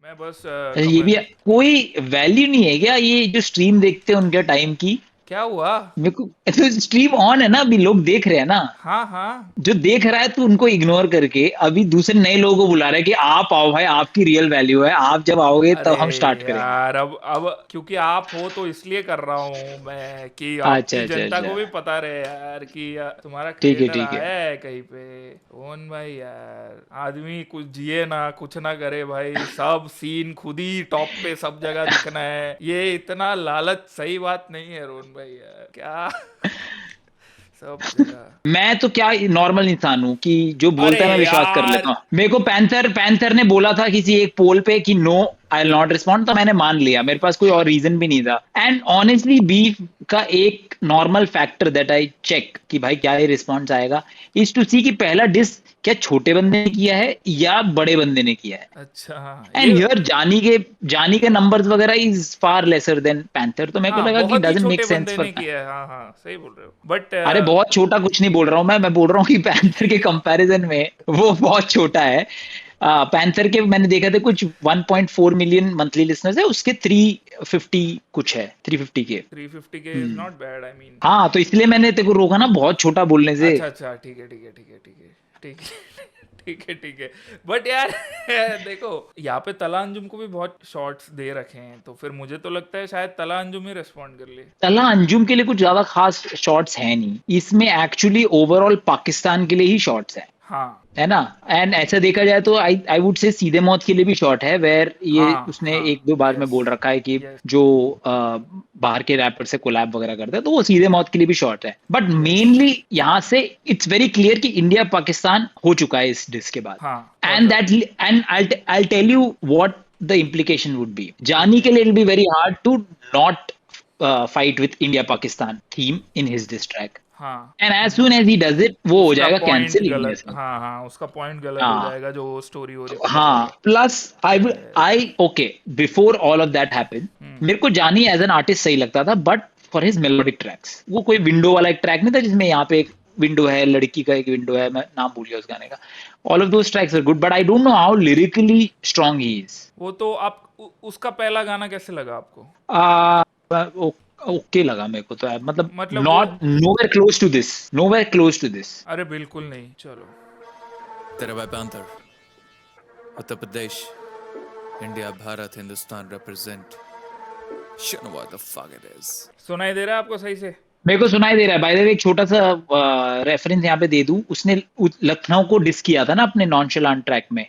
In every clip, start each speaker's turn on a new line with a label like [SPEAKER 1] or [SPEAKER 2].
[SPEAKER 1] मैं बस
[SPEAKER 2] ये भी कोई वैल्यू नहीं है क्या, ये जो स्ट्रीम देखते हैं उनके टाइम की?
[SPEAKER 1] क्या हुआ?
[SPEAKER 2] मेरे को तो स्ट्रीम ऑन है ना, अभी लोग देख रहे हैं ना।
[SPEAKER 1] हाँ हाँ।
[SPEAKER 2] जो देख रहा है तो उनको इग्नोर करके अभी दूसरे नए लोगों को बुला रहा है कि आप आओ भाई, आपकी रियल वैल्यू है, आप जब आओगे
[SPEAKER 1] अरे
[SPEAKER 2] तब हम स्टार्ट करेंगे।
[SPEAKER 1] यार, अब क्योंकि आप हो तो इसलिए कर रहा हूँ मैं कि
[SPEAKER 2] अच्छा
[SPEAKER 1] आपकी
[SPEAKER 2] अच्छा
[SPEAKER 1] जनता को
[SPEAKER 2] अच्छा।
[SPEAKER 1] भी पता रहे यार कि तुम्हारा
[SPEAKER 2] ठीक है
[SPEAKER 1] क्रिएटर
[SPEAKER 2] ठीक है।
[SPEAKER 1] आया है कहीं पे। कौन भाई यार, आदमी कुछ जिए ना कुछ ना करे भाई, सब सीन खुद ही टॉप पे सब जगह दिखना है, ये इतना लालच सही बात नहीं है रोहन भाई यार, क्या सब जगह।
[SPEAKER 2] मैं तो क्या नॉर्मल इंसान हूँ कि जो
[SPEAKER 1] अरे
[SPEAKER 2] बोलता है मैं विश्वास कर
[SPEAKER 1] यार।
[SPEAKER 2] लेता हूँ। मेरे को पैंथर पैंथर ने बोला था किसी एक पोल पे कि no, I will not respond, तो मैंने मान लिया, मेरे पास कोई और रीजन भी नहीं था। एंड ऑनेस्टली बीफ का एक normal factor that I check कि भाई क्या ये रिस्पॉन्स आएगा, इज टू सी कि पहला डिस क्या छोटे बंदे ने किया है या बड़े बंदे ने किया है।
[SPEAKER 1] अच्छा हाँ,
[SPEAKER 2] एंड
[SPEAKER 1] ये
[SPEAKER 2] हियर जानी के नंबर्स वगैरह is far lesser than panther, तो मेरे को
[SPEAKER 1] हाँ,
[SPEAKER 2] लगा कि
[SPEAKER 1] बहुत ही
[SPEAKER 2] डजंट मेक
[SPEAKER 1] छोटे
[SPEAKER 2] सेंस
[SPEAKER 1] बंदे
[SPEAKER 2] फॉर।
[SPEAKER 1] ने किया है, हाँ हाँ सही बोल रहे हो बट
[SPEAKER 2] अरे बहुत छोटा कुछ नहीं बोल रहा हूँ मैं बोल रहा हूँ कि पैंथर के कंपैरिजन में वो बहुत छोटा है। पैंथर के मैंने देखा था कुछ 1.4 मिलियन मंथली लिसनर्स है, उसके 350 कुछ है, 350 के।
[SPEAKER 1] 350 के is not bad, I mean.
[SPEAKER 2] हाँ तो इसलिए मैंने तेरे को रोका ना बहुत छोटा बोलने से।
[SPEAKER 1] अच्छा अच्छा, ठीक है ठीक है ठीक है ठीक है ठीक है ठीक है ठीक है। बट यार देखो, यहाँ पे तला अंजुम को भी बहुत शॉट्स दे रखे हैं, तो फिर मुझे तो लगता है शायद तला अंजुम ही रिस्पॉन्ड कर ले।
[SPEAKER 2] तला अंजुम के लिए कुछ ज्यादा खास शॉट्स है नहीं इसमें, एक्चुअली ओवरऑल पाकिस्तान के लिए ही शॉट्स
[SPEAKER 1] हाँ
[SPEAKER 2] है ना। एंड ऐसा देखा जाए तो आई आई वुड से सीधे मौत के लिए भी शॉट है, वेर ये
[SPEAKER 1] हाँ
[SPEAKER 2] उसने
[SPEAKER 1] हाँ।
[SPEAKER 2] एक दो बार में
[SPEAKER 1] यस
[SPEAKER 2] बोल रखा है कि
[SPEAKER 1] यस
[SPEAKER 2] जो बाहर के रैपर से कोलैब वगैरह करता है तो वो सीधे मौत के लिए भी शॉट है। But
[SPEAKER 1] yes.
[SPEAKER 2] मेनली यहाँ से इट्स वेरी क्लियर कि इंडिया पाकिस्तान हो चुका है इस डिस के बाद।
[SPEAKER 1] हाँ बहुत
[SPEAKER 2] एंड
[SPEAKER 1] ज्यादा।
[SPEAKER 2] That and I tell you what the implication would be.
[SPEAKER 1] ठीक
[SPEAKER 2] जानी
[SPEAKER 1] है।
[SPEAKER 2] के लिए it be very hard to not fight with India Pakistan theme in his this track.
[SPEAKER 1] हाँ
[SPEAKER 2] and as soon as he does it वो हो
[SPEAKER 1] उसका
[SPEAKER 2] जाएगा
[SPEAKER 1] point
[SPEAKER 2] cancel India
[SPEAKER 1] गलत,
[SPEAKER 2] से।
[SPEAKER 1] हाँ हाँ उसका पॉइंट गलत हो
[SPEAKER 2] हाँ
[SPEAKER 1] जाएगा, जो स्टोरी हो रही पता
[SPEAKER 2] हाँ
[SPEAKER 1] चलेगा।
[SPEAKER 2] प्लस
[SPEAKER 1] अरे,
[SPEAKER 2] I okay before all of that happened
[SPEAKER 1] hmm.
[SPEAKER 2] मेरे को जानी एज एन आर्टिस्ट सही लगता था, but for his melodic tracks वो कोई विंडो वाला एक ट्रैक नहीं था जिसमें यहाँ पे एक विंडो है, लड़की का एक विंडो है, मैं नाम भूल गया उस गाने का। All of those tracks are good but I don't know how lyrically strong he is.
[SPEAKER 1] वो तो आप उसका पहला गाना कैसे लगा आपको?
[SPEAKER 2] ओके लगा मेरे को तो यार, मतलब
[SPEAKER 1] मतलब वो,
[SPEAKER 2] not nowhere close to this, nowhere close to this.
[SPEAKER 1] अरे बिल्कुल नहीं, चलो।
[SPEAKER 3] तेरा भाई Panther, Uttar Pradesh, India, Bharat, Hindustan represent. You know what the fuck it is.
[SPEAKER 1] सुनाई दे रहा है आपको सही से?
[SPEAKER 2] मेरे को सुनाई दे रहा है। बाय द वे एक छोटा सा रेफरेंस यहाँ पे दे दूं, उसने लखनऊ को डिस किया था ना अपने नॉनशलांट ट्रैक में।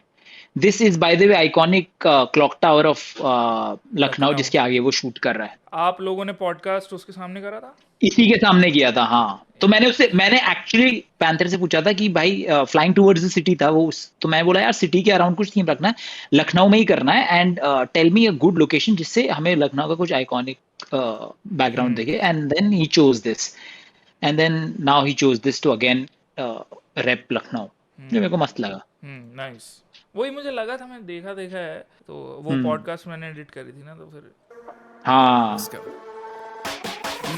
[SPEAKER 2] This is by the way iconic clock tower of Lucknow
[SPEAKER 1] Lucknow.
[SPEAKER 2] जिसके आगे वो शूट कर रहा है।
[SPEAKER 1] आप लोगों ने पॉडकास्ट उसके सामने करा था?
[SPEAKER 2] इसी के सामने किया था हाँ। तो मैंने एक्चुअली पैंथर से पूछा था कि भाई फ्लाइंग टूवर्ड्स द सिटी था वो तो मैं बोला यार सिटी के अराउंड कुछ थीम रखना है, लखनऊ में ही करना है, and tell me a good location जिससे हमें लखनऊ का कुछ आइकॉनिक बैकग्राउंड
[SPEAKER 1] हम्म
[SPEAKER 2] दिखे। And then he chose this, and then now he chose this to again rep Lucknow, जो मेरे
[SPEAKER 1] हम्म
[SPEAKER 2] को मस्त लगा।
[SPEAKER 1] नाइस। वही मुझे लगा था, मैं देखा देखा है तो वो
[SPEAKER 2] हम्म
[SPEAKER 1] पॉडकास्ट मैंने एडिट करी थी ना, तो फिर
[SPEAKER 2] हाँ।
[SPEAKER 3] Let's go.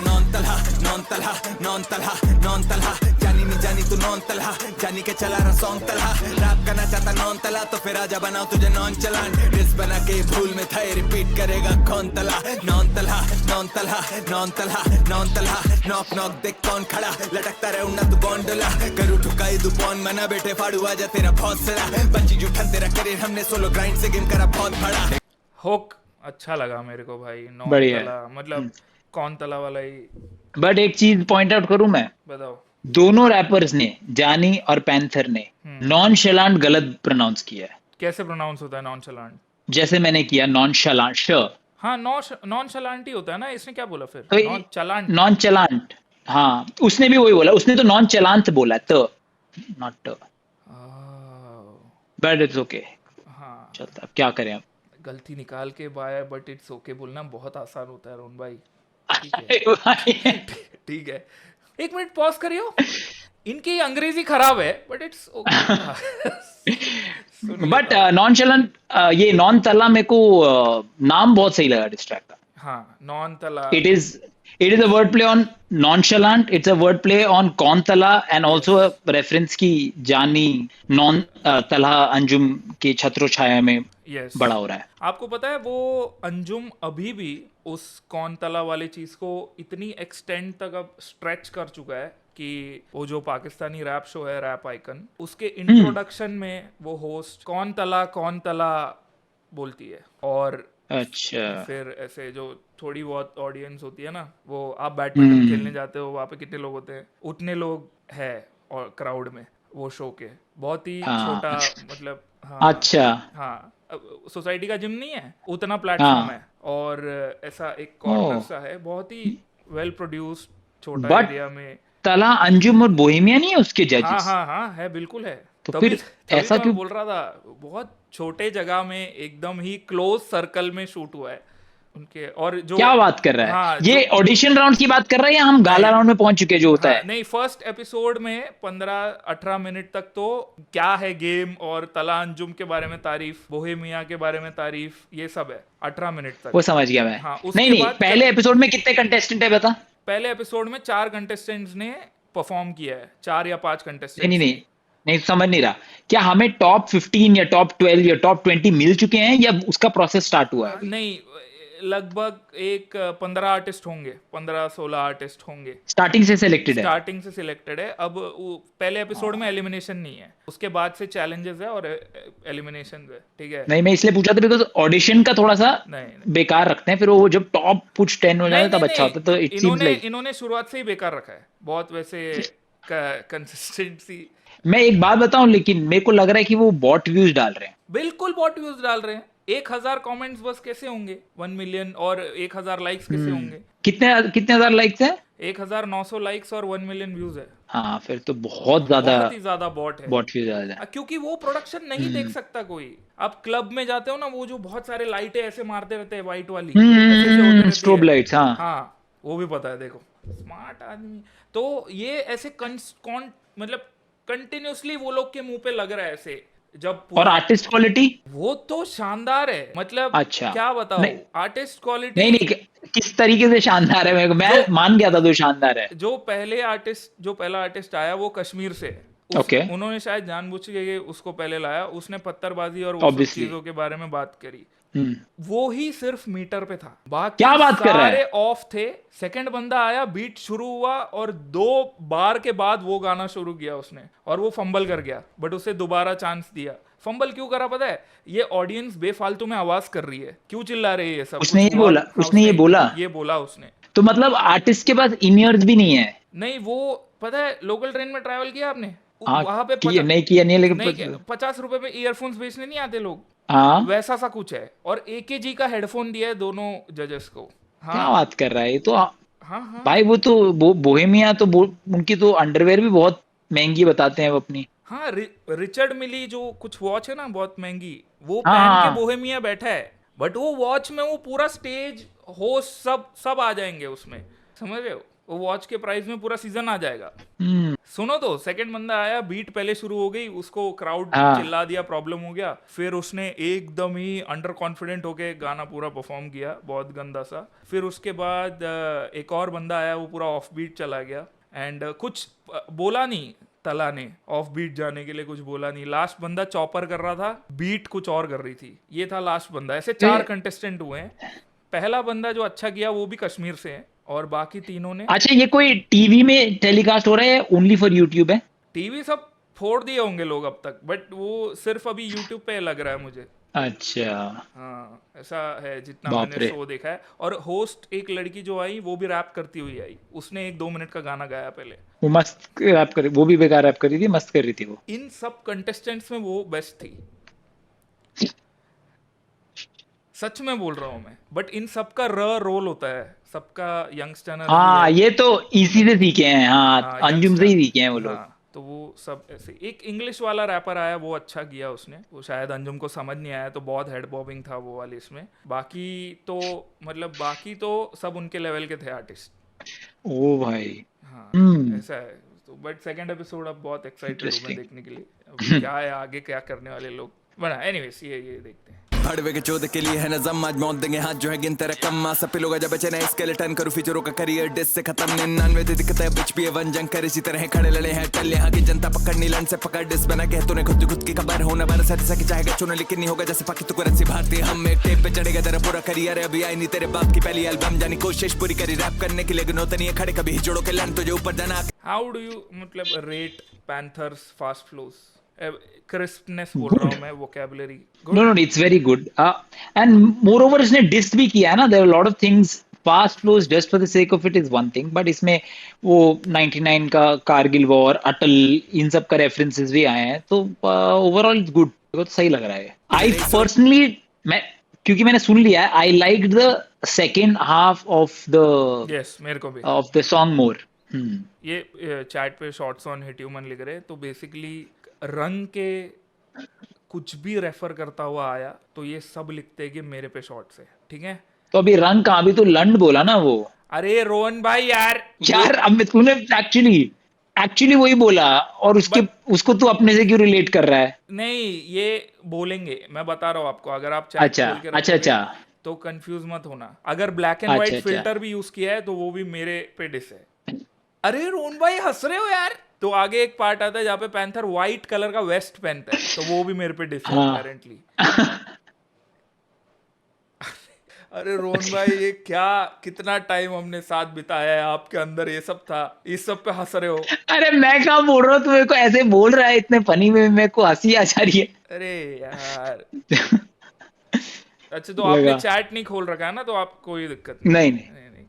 [SPEAKER 3] Non Talha non Talha non Talha non Talha, जानी नहीं जानी तू नॉन तलहा, जानी के चला रहा सॉन्ग तलहा, रैप करना चाहता नॉन तलहा तो फिर आजा बनाओ तुझे नॉन चलान, डिस बना के भूल में था रिपीट करेगा कौन Talha, non Talha non Talha non Talha non Talha, knock knock देख कौन खड़ा, लटकता रहे उन्ना तू गोंडोला, करू ठुकाई दू पौन मना बेटे फाड़ू आजा तेरा बहुत सरा, बंची जुठन तेरा करियर हमने सोलो ग्राइंड से गेम करा बहुत बड़ा।
[SPEAKER 1] हुक अच्छा लगा मेरे को भाई, नॉन
[SPEAKER 2] बढ़िया
[SPEAKER 1] तला
[SPEAKER 2] है।
[SPEAKER 1] मतलब कौन तला वाला ही।
[SPEAKER 2] बट एक चीज पॉइंट आउट करूं मैं,
[SPEAKER 1] बताओ।
[SPEAKER 2] दोनों रैपर्स ने, जानी और पैंथर ने,
[SPEAKER 1] हम्म
[SPEAKER 2] नॉन शलांट गलत प्रोनाउंस किया है।
[SPEAKER 1] कैसे प्रोनाउंस होता है नॉन चलान?
[SPEAKER 2] जैसे मैंने किया नॉन शलांट श,
[SPEAKER 1] हाँ नॉन चलांट ही होता है ना, इसने क्या बोला फिर,
[SPEAKER 2] तो
[SPEAKER 1] नॉन चलांट?
[SPEAKER 2] नॉन चलांट। हाँ उसने भी वही बोला, उसने तो नॉन चलांत बोला त, नॉट ट, बट इट्स ओके,
[SPEAKER 1] हाँ
[SPEAKER 2] चलता, अब क्या करें अब।
[SPEAKER 1] गलती निकाल के बाय, बट इट्स ओके बोलना बहुत आसान होता है रोहन भाई। ठीक है
[SPEAKER 2] अरे भाई।
[SPEAKER 1] ठीक है, एक मिनट पॉज करियो, इनकी अंग्रेजी खराब है but it's okay. Soon
[SPEAKER 2] but
[SPEAKER 1] लेता हूँ।
[SPEAKER 2] नॉन चलांट, ये नॉन तला मेरे को नाम बहुत सही लगा डिस्ट्रैक्ट का।
[SPEAKER 1] हाँ नॉन तला।
[SPEAKER 2] It is a wordplay on nonchalant. It's a wordplay on Kontala and
[SPEAKER 1] yes
[SPEAKER 2] also a reference की जानी नॉन तला अंजुम के छत्रो छाया में
[SPEAKER 1] यस
[SPEAKER 2] बड़ा हो रहा है।
[SPEAKER 1] आपको पता है वो अंजुम अभी भी उस कौन तला वाली चीज को इतनी एक्सटेंड तक अब स्ट्रेच कर चुका है कि वो जो पाकिस्तानी रैप शो है रैप आइकन, उसके इंट्रोडक्शन में वो होस्ट कौन तला बोलती है, और
[SPEAKER 2] अच्छा।
[SPEAKER 1] फिर ऐसे जो थोड़ी बहुत ऑडियंस होती है ना, वो आप बैडमिंटन खेलने जाते हो वहाँ पे कितने लोग होते हैं, उतने लोग हैं और क्राउड में वो शो के, बहुत ही छोटा
[SPEAKER 2] हाँ।
[SPEAKER 1] मतलब। हाँ
[SPEAKER 2] अच्छा।
[SPEAKER 1] हाँ, सोसाइटी का जिम नहीं है उतना प्लेटफॉर्म
[SPEAKER 2] हाँ।
[SPEAKER 1] है, और ऐसा एक
[SPEAKER 2] ओ।
[SPEAKER 1] कॉर्नर सा है, बहुत ही वेल प्रोड्यूस्ड छोटा
[SPEAKER 2] बट
[SPEAKER 1] एरिया में।
[SPEAKER 2] तला, अंजुम और बोहेमिया नहीं है उसके
[SPEAKER 1] हाँ
[SPEAKER 2] जजेस?
[SPEAKER 1] हाँ हाँ, है बिल्कुल है।
[SPEAKER 2] तो
[SPEAKER 1] तभी
[SPEAKER 2] फिर
[SPEAKER 1] तभी
[SPEAKER 2] ऐसा
[SPEAKER 1] तो मैं
[SPEAKER 2] क्यों?
[SPEAKER 1] बोल रहा था, बहुत छोटे जगह में एकदम ही क्लोज सर्कल में शूट हुआ है उनके, और जो
[SPEAKER 2] क्या बात कर रहा है?
[SPEAKER 1] हाँ
[SPEAKER 2] ये
[SPEAKER 1] जो
[SPEAKER 2] ऑडिशन राउंड की बात कर रहा है या हम गाला
[SPEAKER 1] नहीं
[SPEAKER 2] राउंड में पहुंच चुके हैं जो होता
[SPEAKER 1] हाँ
[SPEAKER 2] है?
[SPEAKER 1] नहीं, फर्स्ट एपिसोड में 15-18 मिनट तक तो क्या है गेम और तला अंजुम के बारे में तारीफ, बोहेमिया के बारे में तारीफ, ये सब है 18 मिनट तक।
[SPEAKER 2] वो समझ गया मैं।
[SPEAKER 1] हाँ
[SPEAKER 2] नहीं
[SPEAKER 1] उसके
[SPEAKER 2] नहीं,
[SPEAKER 1] बाद
[SPEAKER 2] पहले एपिसोड में कितने कंटेस्टेंट है बता?
[SPEAKER 1] पहले एपिसोड में 4 कंटेस्टेंट्स ने परफॉर्म किया है, 4 या 5
[SPEAKER 2] नहीं नहीं
[SPEAKER 1] कंटेस्टेंट्स
[SPEAKER 2] नहीं
[SPEAKER 1] ने।
[SPEAKER 2] नहीं, समझ नहीं रहा। क्या हमें टॉप 15 या टॉप 12 या टॉप 20 मिल चुके हैं या उसका प्रोसेस स्टार्ट हुआ है अभी?
[SPEAKER 1] नहीं, लगभग एक 15 आर्टिस्ट होंगे, 15-16 आर्टिस्ट होंगे,
[SPEAKER 2] स्टार्टिंग से सिलेक्टेड है?
[SPEAKER 1] स्टार्टिंग से सिलेक्टेड है। अब वो पहले एपिसोड में एलिमिनेशन नहीं है, उसके बाद से चैलेंजेस है और एलिमिनेशन है, ठीक है।
[SPEAKER 2] नहीं, मैं इसलिए पूछा था बिकॉज ऑडिशन का थोड़ा सा
[SPEAKER 1] नहीं
[SPEAKER 2] बेकार रखते हैं, फिर वो जब टॉप कुछ 10 हो
[SPEAKER 1] नहीं
[SPEAKER 2] जाता
[SPEAKER 1] नहीं
[SPEAKER 2] तब अच्छा
[SPEAKER 1] नहीं,
[SPEAKER 2] होता है, तो इट सीम्स
[SPEAKER 1] इन्होंने
[SPEAKER 2] लाइक।
[SPEAKER 1] इन्होंने शुरुआत से ही बेकार रखा है, बहुत वैसे कंसिस्टेंसी।
[SPEAKER 2] मैं एक बात बताऊं, लेकिन मेरे को लग रहा है कि वो बॉट व्यूज डाल रहे हैं।
[SPEAKER 1] बिल्कुल बॉट व्यूज डाल रहे हैं। 1000 कमेंट्स बस कैसे होंगे 1 मिलियन, और 1000 लाइक्स कैसे होंगे?
[SPEAKER 2] कितने कितने हजार लाइक्स हैं?
[SPEAKER 1] 1900 लाइक्स और 1 मिलियन व्यूज है।
[SPEAKER 2] हाँ, फिर तो बहुत ज्यादा
[SPEAKER 1] बहुत ही ज्यादा बॉट है।
[SPEAKER 2] बॉट व्यूज ज्यादा है।
[SPEAKER 1] क्योंकि वो प्रोडक्शन नहीं देख सकता कोई। आप क्लब में जाते हो ना, वो जो बहुत सारे लाइटें ऐसे मारते रहते हैं व्हाइट वाली, ऐसे ऐसे होते रहती
[SPEAKER 2] स्ट्रोब
[SPEAKER 1] है।
[SPEAKER 2] लाइट्स, हाँ।
[SPEAKER 1] हाँ, वो भी पता है, देखो स्मार्ट आदमी। तो ये ऐसे मतलब कंटिन्यूसली वो लोग के मुंह पे लग रहा है ऐसे, जब
[SPEAKER 2] और
[SPEAKER 1] पूरा
[SPEAKER 2] आर्टिस्ट क्वालिटी?
[SPEAKER 1] वो तो शानदार है, मतलब
[SPEAKER 2] अच्छा।
[SPEAKER 1] क्या बताओ,
[SPEAKER 2] नहीं
[SPEAKER 1] आर्टिस्ट क्वालिटी।
[SPEAKER 2] नहीं नहीं, किस तरीके से शानदार है? मैं मान गया था तो शानदार है।
[SPEAKER 1] जो पहला आर्टिस्ट आया वो कश्मीर से,
[SPEAKER 2] ओके।
[SPEAKER 1] उन्होंने शायद जानबूझ के उसको पहले लाया, उसने पत्थरबाजी और वो सब
[SPEAKER 2] Obviously।
[SPEAKER 1] चीजों के बारे में बात करी।
[SPEAKER 2] हम्म।
[SPEAKER 1] वो ही सिर्फ मीटर पे था, बाकी
[SPEAKER 2] क्या बात कर रहा है?
[SPEAKER 1] सारे ऑफ थे। सेकंड बंदा आया, बीट शुरू हुआ और 2 बार के बाद वो गाना शुरू किया उसने, और वो फंबल कर गया, बट उसे दोबारा चांस दिया। फंबल क्यों करा पता है? ये ऑडियंस बेफालतू में आवाज कर रही है, क्यों चिल्ला रही है ये सब?
[SPEAKER 2] उसने
[SPEAKER 1] कुछ
[SPEAKER 2] ये बोला?
[SPEAKER 1] हाँ,
[SPEAKER 2] उसने ये बोला?
[SPEAKER 1] ये बोला उसने।
[SPEAKER 2] तो मतलब आर्टिस्ट के पास इन ईयर्स भी नहीं है?
[SPEAKER 1] नहीं, वो पता है, लोकल ट्रेन में ट्रैवल किया आपने?
[SPEAKER 2] हाँ,
[SPEAKER 1] वहां पे
[SPEAKER 2] नहीं किया नहीं, लेकिन
[SPEAKER 1] नहीं, 50 रुपए में ईयरफोन्स बेचने नहीं आते लोग,
[SPEAKER 2] हाँ।
[SPEAKER 1] वैसा सा कुछ है, और AKG का हेडफोन दिया है दोनों जजेस को।
[SPEAKER 2] क्या
[SPEAKER 1] हाँ
[SPEAKER 2] बात कर रहा है ये तो?
[SPEAKER 1] हाँ हाँ
[SPEAKER 2] भाई वो तो बोहेमिया तो उनकी तो अंडरवेयर भी बहुत महंगी बताते हैं वो अपनी।
[SPEAKER 1] हाँ, रिचर्ड मिली जो कुछ वॉच है ना बहुत महंगी, वो
[SPEAKER 2] हाँ
[SPEAKER 1] पहन के
[SPEAKER 2] हाँ।
[SPEAKER 1] बोहेमिया बैठा है, बट वो वॉच में वो पूरा स्टेज होस्ट सब आ जाएंगे उसमें, समझ रहे हो? वो वॉच के प्राइस में पूरा सीजन आ जाएगा। सुनो तो, सेकंड बंदा आया, बीट पहले शुरू हो गई, उसको क्राउड
[SPEAKER 2] हाँ।
[SPEAKER 1] चिल्ला दिया, प्रॉब्लम हो गया, फिर उसने एकदम ही अंडर कॉन्फिडेंट होके गाना पूरा परफॉर्म किया, बहुत गंदा सा। फिर उसके बाद एक और बंदा आया, वो पूरा ऑफ बीट चला गया, एंड कुछ बोला नहीं, तला ने ऑफ बीट जाने के लिए कुछ बोला नहीं। लास्ट बंदा चॉपर कर रहा था, बीट कुछ और कर रही थी, ये था लास्ट बंदा। ऐसे 4 कंटेस्टेंट हुए हैं। पहला बंदा जो अच्छा किया वो भी कश्मीर से है, और बाकी तीनों ने।
[SPEAKER 2] अच्छा, ये कोई टीवी में टेलीकास्ट हो रहा है ओनली फॉर यूट्यूब है?
[SPEAKER 1] टीवी सब फोड़ दिए होंगे लोग अब तक, बट वो सिर्फ अभी यूट्यूब पे लग रहा है मुझे।
[SPEAKER 2] अच्छा।
[SPEAKER 1] हाँ, ऐसा है जितना
[SPEAKER 2] बाप
[SPEAKER 1] मैंने
[SPEAKER 2] रे।
[SPEAKER 1] शो देखा है। और होस्ट एक लड़की जो आई, वो भी रैप करती हुई आई, उसने 1-2 मिनट का गाना गाया पहले।
[SPEAKER 2] वो मस्त रैप कर, वो भी बेकार रैप कर रही थी, मस्त कर रही थी वो।
[SPEAKER 1] इन सब कंटेस्टेंट्स में वो बेस्ट थी, सच में बोल रहा हूँ मैं। बट इन सबका रोल होता है, सबका यंगस्टर।
[SPEAKER 2] हाँ, ये तो इसी से सीखे हैं। हाँ, अंजुम से ही सीखे हैं वो लोग।
[SPEAKER 1] हाँ, तो वो सब ऐसे। एक इंग्लिश वाला रैपर आया, वो अच्छा किया उसने, वो शायद अंजुम को समझ नहीं आया, तो बहुत हेड बॉबिंग था वो वाले इसमें। बाकी तो मतलब बाकी तो सब उनके लेवल के थे आर्टिस्ट।
[SPEAKER 2] ओ भाई।
[SPEAKER 1] हाँ,
[SPEAKER 2] हम्म।
[SPEAKER 1] ऐसा है। तो बट सेकंड एपिसोड अब बहुत एक्साइटेड हूँ मैं
[SPEAKER 2] Interesting।
[SPEAKER 1] देखने के लिए, अब क्या है आगे, क्या करने वाले लोग बना। एनीवेज, ये देखते हैं।
[SPEAKER 3] भड़वे के चौदह के लिए है नजम, आज मौत देंगे हाथ जो है गिनते रकम। सब लोग जब बचे नए स्केलेटन करूं फीचरों का करियर डिस से खत्म। 99 दिक्कतें बिच भी वन जंग कर इसी तरह खड़े लड़े हैं टल। यहाँ की जनता पकड़नी लन से पकड़ डिस बना के तूने खुद की खबर होना बार सच चाहेगा चुनो लेकिन नहीं होगा जैसे पाकि तू करेंसी भारतीय। हम एक टेप पे चढ़ेगा तेरा पूरा करियर है, अभी आई नहीं तेरे बाप की पहली एल्बम। जानी कोशिश पूरी करी रैप करने की लेकिन होता नहीं है खड़े कभी जोड़ों के लन तुझे ऊपर जाना।
[SPEAKER 1] हाउ डू यू मतलब rate panthers fast flows? Crispness बोल रहा हूँ मैं, vocabulary.
[SPEAKER 2] No, it's very good. And moreover, इसने डिस भी किया है ना. There are a lot of things. Fast flows just for the sake of it is one thing, but इसमें वो 99 का कारगिल वॉर, अटल, इन सब का रेफरेंसेस भी आए हैं, तो ओवरऑल इट्स गुड. मेरे को तो सही लग रहा है. आई पर्सनली, क्योंकि मैंने सुन लिया है, I like the second half of the
[SPEAKER 1] yes, मेरे को भी
[SPEAKER 2] ऑफ द सॉन्ग मोर.
[SPEAKER 1] ये चैट पे शॉर्ट्स ऑन हिट ह्यूमन लिख रहे, तो बेसिकली रंग के कुछ भी रेफर करता हुआ आया तो ये सब लिखते हैं कि मेरे पे शॉर्ट्स है. ठीक है,
[SPEAKER 2] तो अभी रंग कहाँ, अभी तो लंड बोला ना वो.
[SPEAKER 1] अरे रोहन भाई यार
[SPEAKER 2] अब तूने एक्चुअली वही बोला, और उसको तू अपने से क्यों रिलेट कर रहा है?
[SPEAKER 1] नहीं, ये बोलेंगे, मैं बता रहा हूँ आपको. अगर आप चैट खोल के रखोगे
[SPEAKER 2] अच्छा
[SPEAKER 1] तो कंफ्यूज मत होना. अगर ब्लैक एंड व्हाइट
[SPEAKER 2] अच्छा।
[SPEAKER 1] फिल्टर भी यूज किया है तो वो भी मेरे पे डिस है. अरे रोहन भाई हंस रहे हो यार. तो आगे एक पार्ट आता है जहाँ पे पैंथर व्हाइट कलर का वेस्ट पहनता है, तो वो भी मेरे पे डिस है अपेरेंटली. अरे रोहन भाई, ये क्या कितना टाइम हमने साथ बिताया है, आपके अंदर ये सब था, इस सब पे हंस रहे हो.
[SPEAKER 2] अरे मैं कहाँ बोल रहा हूँ, तू मेरे को ऐसे बोल रहा है इतने फनी में, मेरे को हंसी आ जा रही है.
[SPEAKER 1] अरे यार अच्छा, तो आपने चैट नहीं खोल रखा है ना, तो आप कोई दिक्कत
[SPEAKER 2] नहीं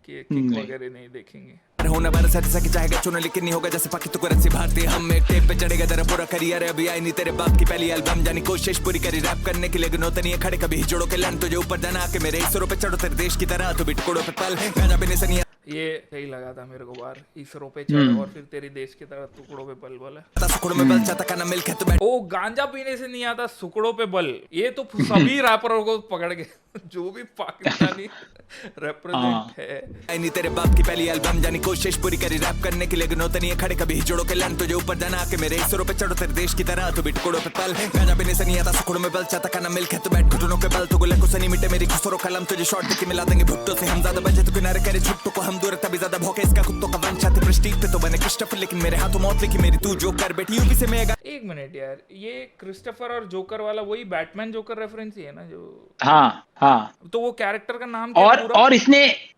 [SPEAKER 1] किक वगैरह नहीं देखेंगे.
[SPEAKER 3] होना बार सच चाहेगा चुनो लेकिन नहीं होगा जैसे पाकि तू करेंसी भारतीय. हम एक टेप पे चढ़ेगा तेरा पूरा करियर है, अभी आई नहीं तेरे बाप की पहली एल्बम. जानी कोशिश पूरी करी रैप करने की लेकिन होता नहीं है खड़े कभी जोड़ों के लन तुझे ऊपर जाना आके मेरे इसरो पे चढ़ो तेरे देश की तरह तो बिटकोड़ों पे पल गाना भी नहीं सनिया.
[SPEAKER 1] ये सही लगा था मेरे को बार, इसरो पे चढ़ो और फिर तेरी देश की तरह टुकड़ों पे बल बोला.
[SPEAKER 3] सुकड़ों में बल चाहता खाना मिल्क है तो बैठ.
[SPEAKER 1] ओ, गांजा पीने से नहीं आता, सुकड़ों पे बल. ये तो सभी रैपरों को पकड़ के जो भी पाकिस्तानी रिप्रेजेंट है.
[SPEAKER 3] आई नहीं तेरे बाप की पहली एल्बम. जानी कोशिश पूरी करी रैप करने की लेकिन होता नहीं है खड़े कभी जोड़ों के लन तुझे ऊपर जाना आके मेरे इसरो पे चढ़ो तेरे देश की तरह तो बिटकोड़ों पे पल गाना भी नहीं सनी आता. सुकड़ों में बल चाहता खाना मिल्क है तो बैठ घुटनों पे बल तो गुल्ले को सनी मिटे मेरी खुसरो कलम तुझे शॉर्ट देके मिला देंगे भुट्टो से. हम ज्यादा बजे तो किनारे करे झुट्टो को हम दूर तभी ज्यादा भौके इसका कुत्तों का वंश आते प्रेस्टीज पे तो बने क्रिस्टोफर लेकिन मेरे हाथों मौत लिखी मेरी तू जो कर बैठी यूपी से मैं.
[SPEAKER 1] एक मिनट यार, ये क्रिस्टोफर और जोकर वाला वही बैटमैन जोकर रेफरेंस ही है ना जो?
[SPEAKER 2] हाँ.
[SPEAKER 1] तो वो कैरेक्टर का नाम क्या है पूरा?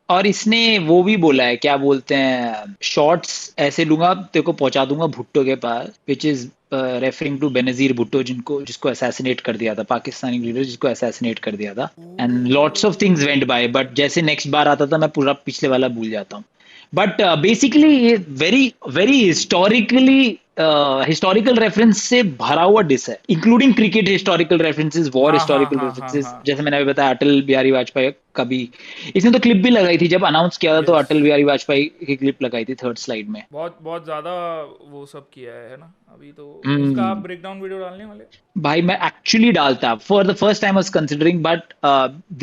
[SPEAKER 2] और इसने वो भी बोला है, क्या बोलते हैं, शॉर्ट्स ऐसे लूंगा तेरे को पहुंचा दूंगा भुट्टो के पास, which is referring to Benazir Bhutto, जिसको असैसिनेट कर दिया था, पाकिस्तानी लीडर जिसको असैसिनेट कर दिया था. And lots of things went by, but जैसे नेक्स्ट बार आता था मैं पूरा पिछले वाला भूल जाता हूँ. बट बेसिकली ये वेरी हिस्टोरिकल रेफरेंस से भरा हुआ डिस है, including cricket historical references, war historical references. जैसे मैंने अभी बताया, अटल बिहारी वाजपेयी का भी इसने तो क्लिप भी लगाई थी जब अनाउंस किया था. तो अटल बिहारी वाजपेयी की क्लिप लगाई थी थर्ड स्लाइड में.
[SPEAKER 1] बहुत ज्यादा वो सब किया है ना अभी तो. उसका आप ब्रेकडाउन वीडियो डालने वाले?
[SPEAKER 2] भाई मैं एक्चुअली डालता, for the first time I was considering, but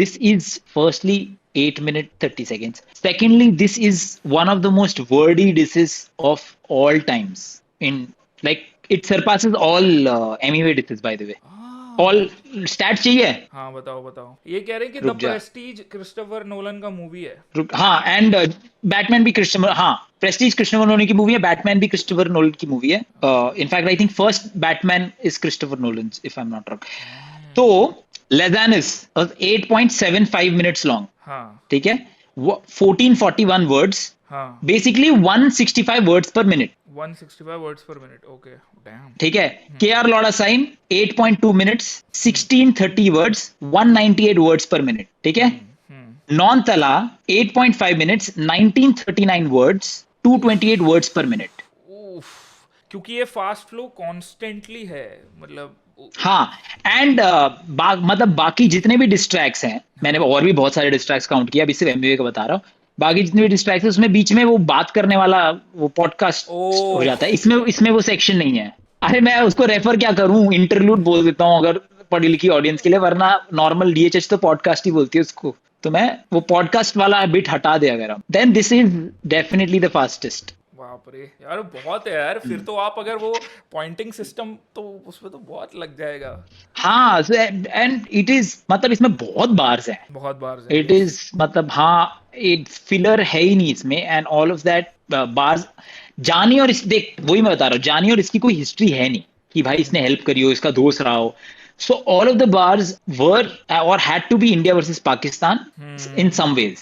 [SPEAKER 2] this is firstly 8 minutes 30 seconds. Secondly, this is one of the most wordy disses of all times. It surpasses all Emmy disses, by the way. All stats चाहिए?
[SPEAKER 1] हाँ बताओ. ये कह रहे हैं कि the Prestige Christopher Nolan का movie है.
[SPEAKER 2] हाँ, एंड बैटमैन भी प्रेस्टीज क्रिस्टोफर नोलन की मूवी है, बैटमैन भी क्रिस्टोफर नोलन की मूवी है. In fact I think first Batman is Christopher Nolan, if I am not wrong. तो Lezanis was 8.75 minutes long.
[SPEAKER 1] हाँ.
[SPEAKER 2] ठीक है, 1441 words.
[SPEAKER 1] हाँ.
[SPEAKER 2] Basically 165 words per minute.
[SPEAKER 1] 165 words per minute. Okay. Damn.
[SPEAKER 2] ठीक है. KR Lauda sign 8.2 minutes, 1630 words, 198 words per minute. ठीक है. Non Tala 8.5 minutes, 1939 words, 228 words per minute.
[SPEAKER 1] क्योंकि ये फास्ट फ्लो कॉन्स्टेंटली है, मतलब.
[SPEAKER 2] हाँ, एंड मतलब बाकी जितने भी डिस्ट्रैक्ट्स हैं, मैंने और भी बहुत सारे डिस्ट्रैक्ट्स काउंट किया, अभी सिर्फ एमबीए का बता रहा हूँ. बाकी जितने भी डिस्ट्रैक्ट्स हैं उसमें बीच में वो बात करने वाला वो पॉडकास्ट हो जाता है. इसमें वो सेक्शन नहीं है. अरे मैं उसको रेफर क्या करूं, इंटरलूड बोल देता हूँ अगर पढ़ी लिखी ऑडियंस के लिए, वरना नॉर्मल डीएचएच तो पॉडकास्ट ही बोलती है उसको. तो मैं वो पॉडकास्ट वाला बिट हटा दिया अगर हम, then this is definitely the fastest.
[SPEAKER 1] बाप रे यार, बहुत है यार। फिर तो आप अगर वो पॉइंटिंग सिस्टम, तो उसमें तो बहुत लग जाएगा।
[SPEAKER 2] हाँ, एंड इट इज मतलब इसमें बहुत बार्स हैं।
[SPEAKER 1] बहुत बार से,
[SPEAKER 2] इट
[SPEAKER 1] यस।
[SPEAKER 2] इज मतलब हाँ, एक फिलर है ही नहीं इसमें, and all of that bars. जानी और इस देख, वही मैं बता रहा हूँ, जानी और इसकी कोई हिस्ट्री है नहीं कि भाई इसने हेल्प करी हो, इसका दोस्त रहा हो। So all of the bars were or had to be India versus Pakistan in some ways,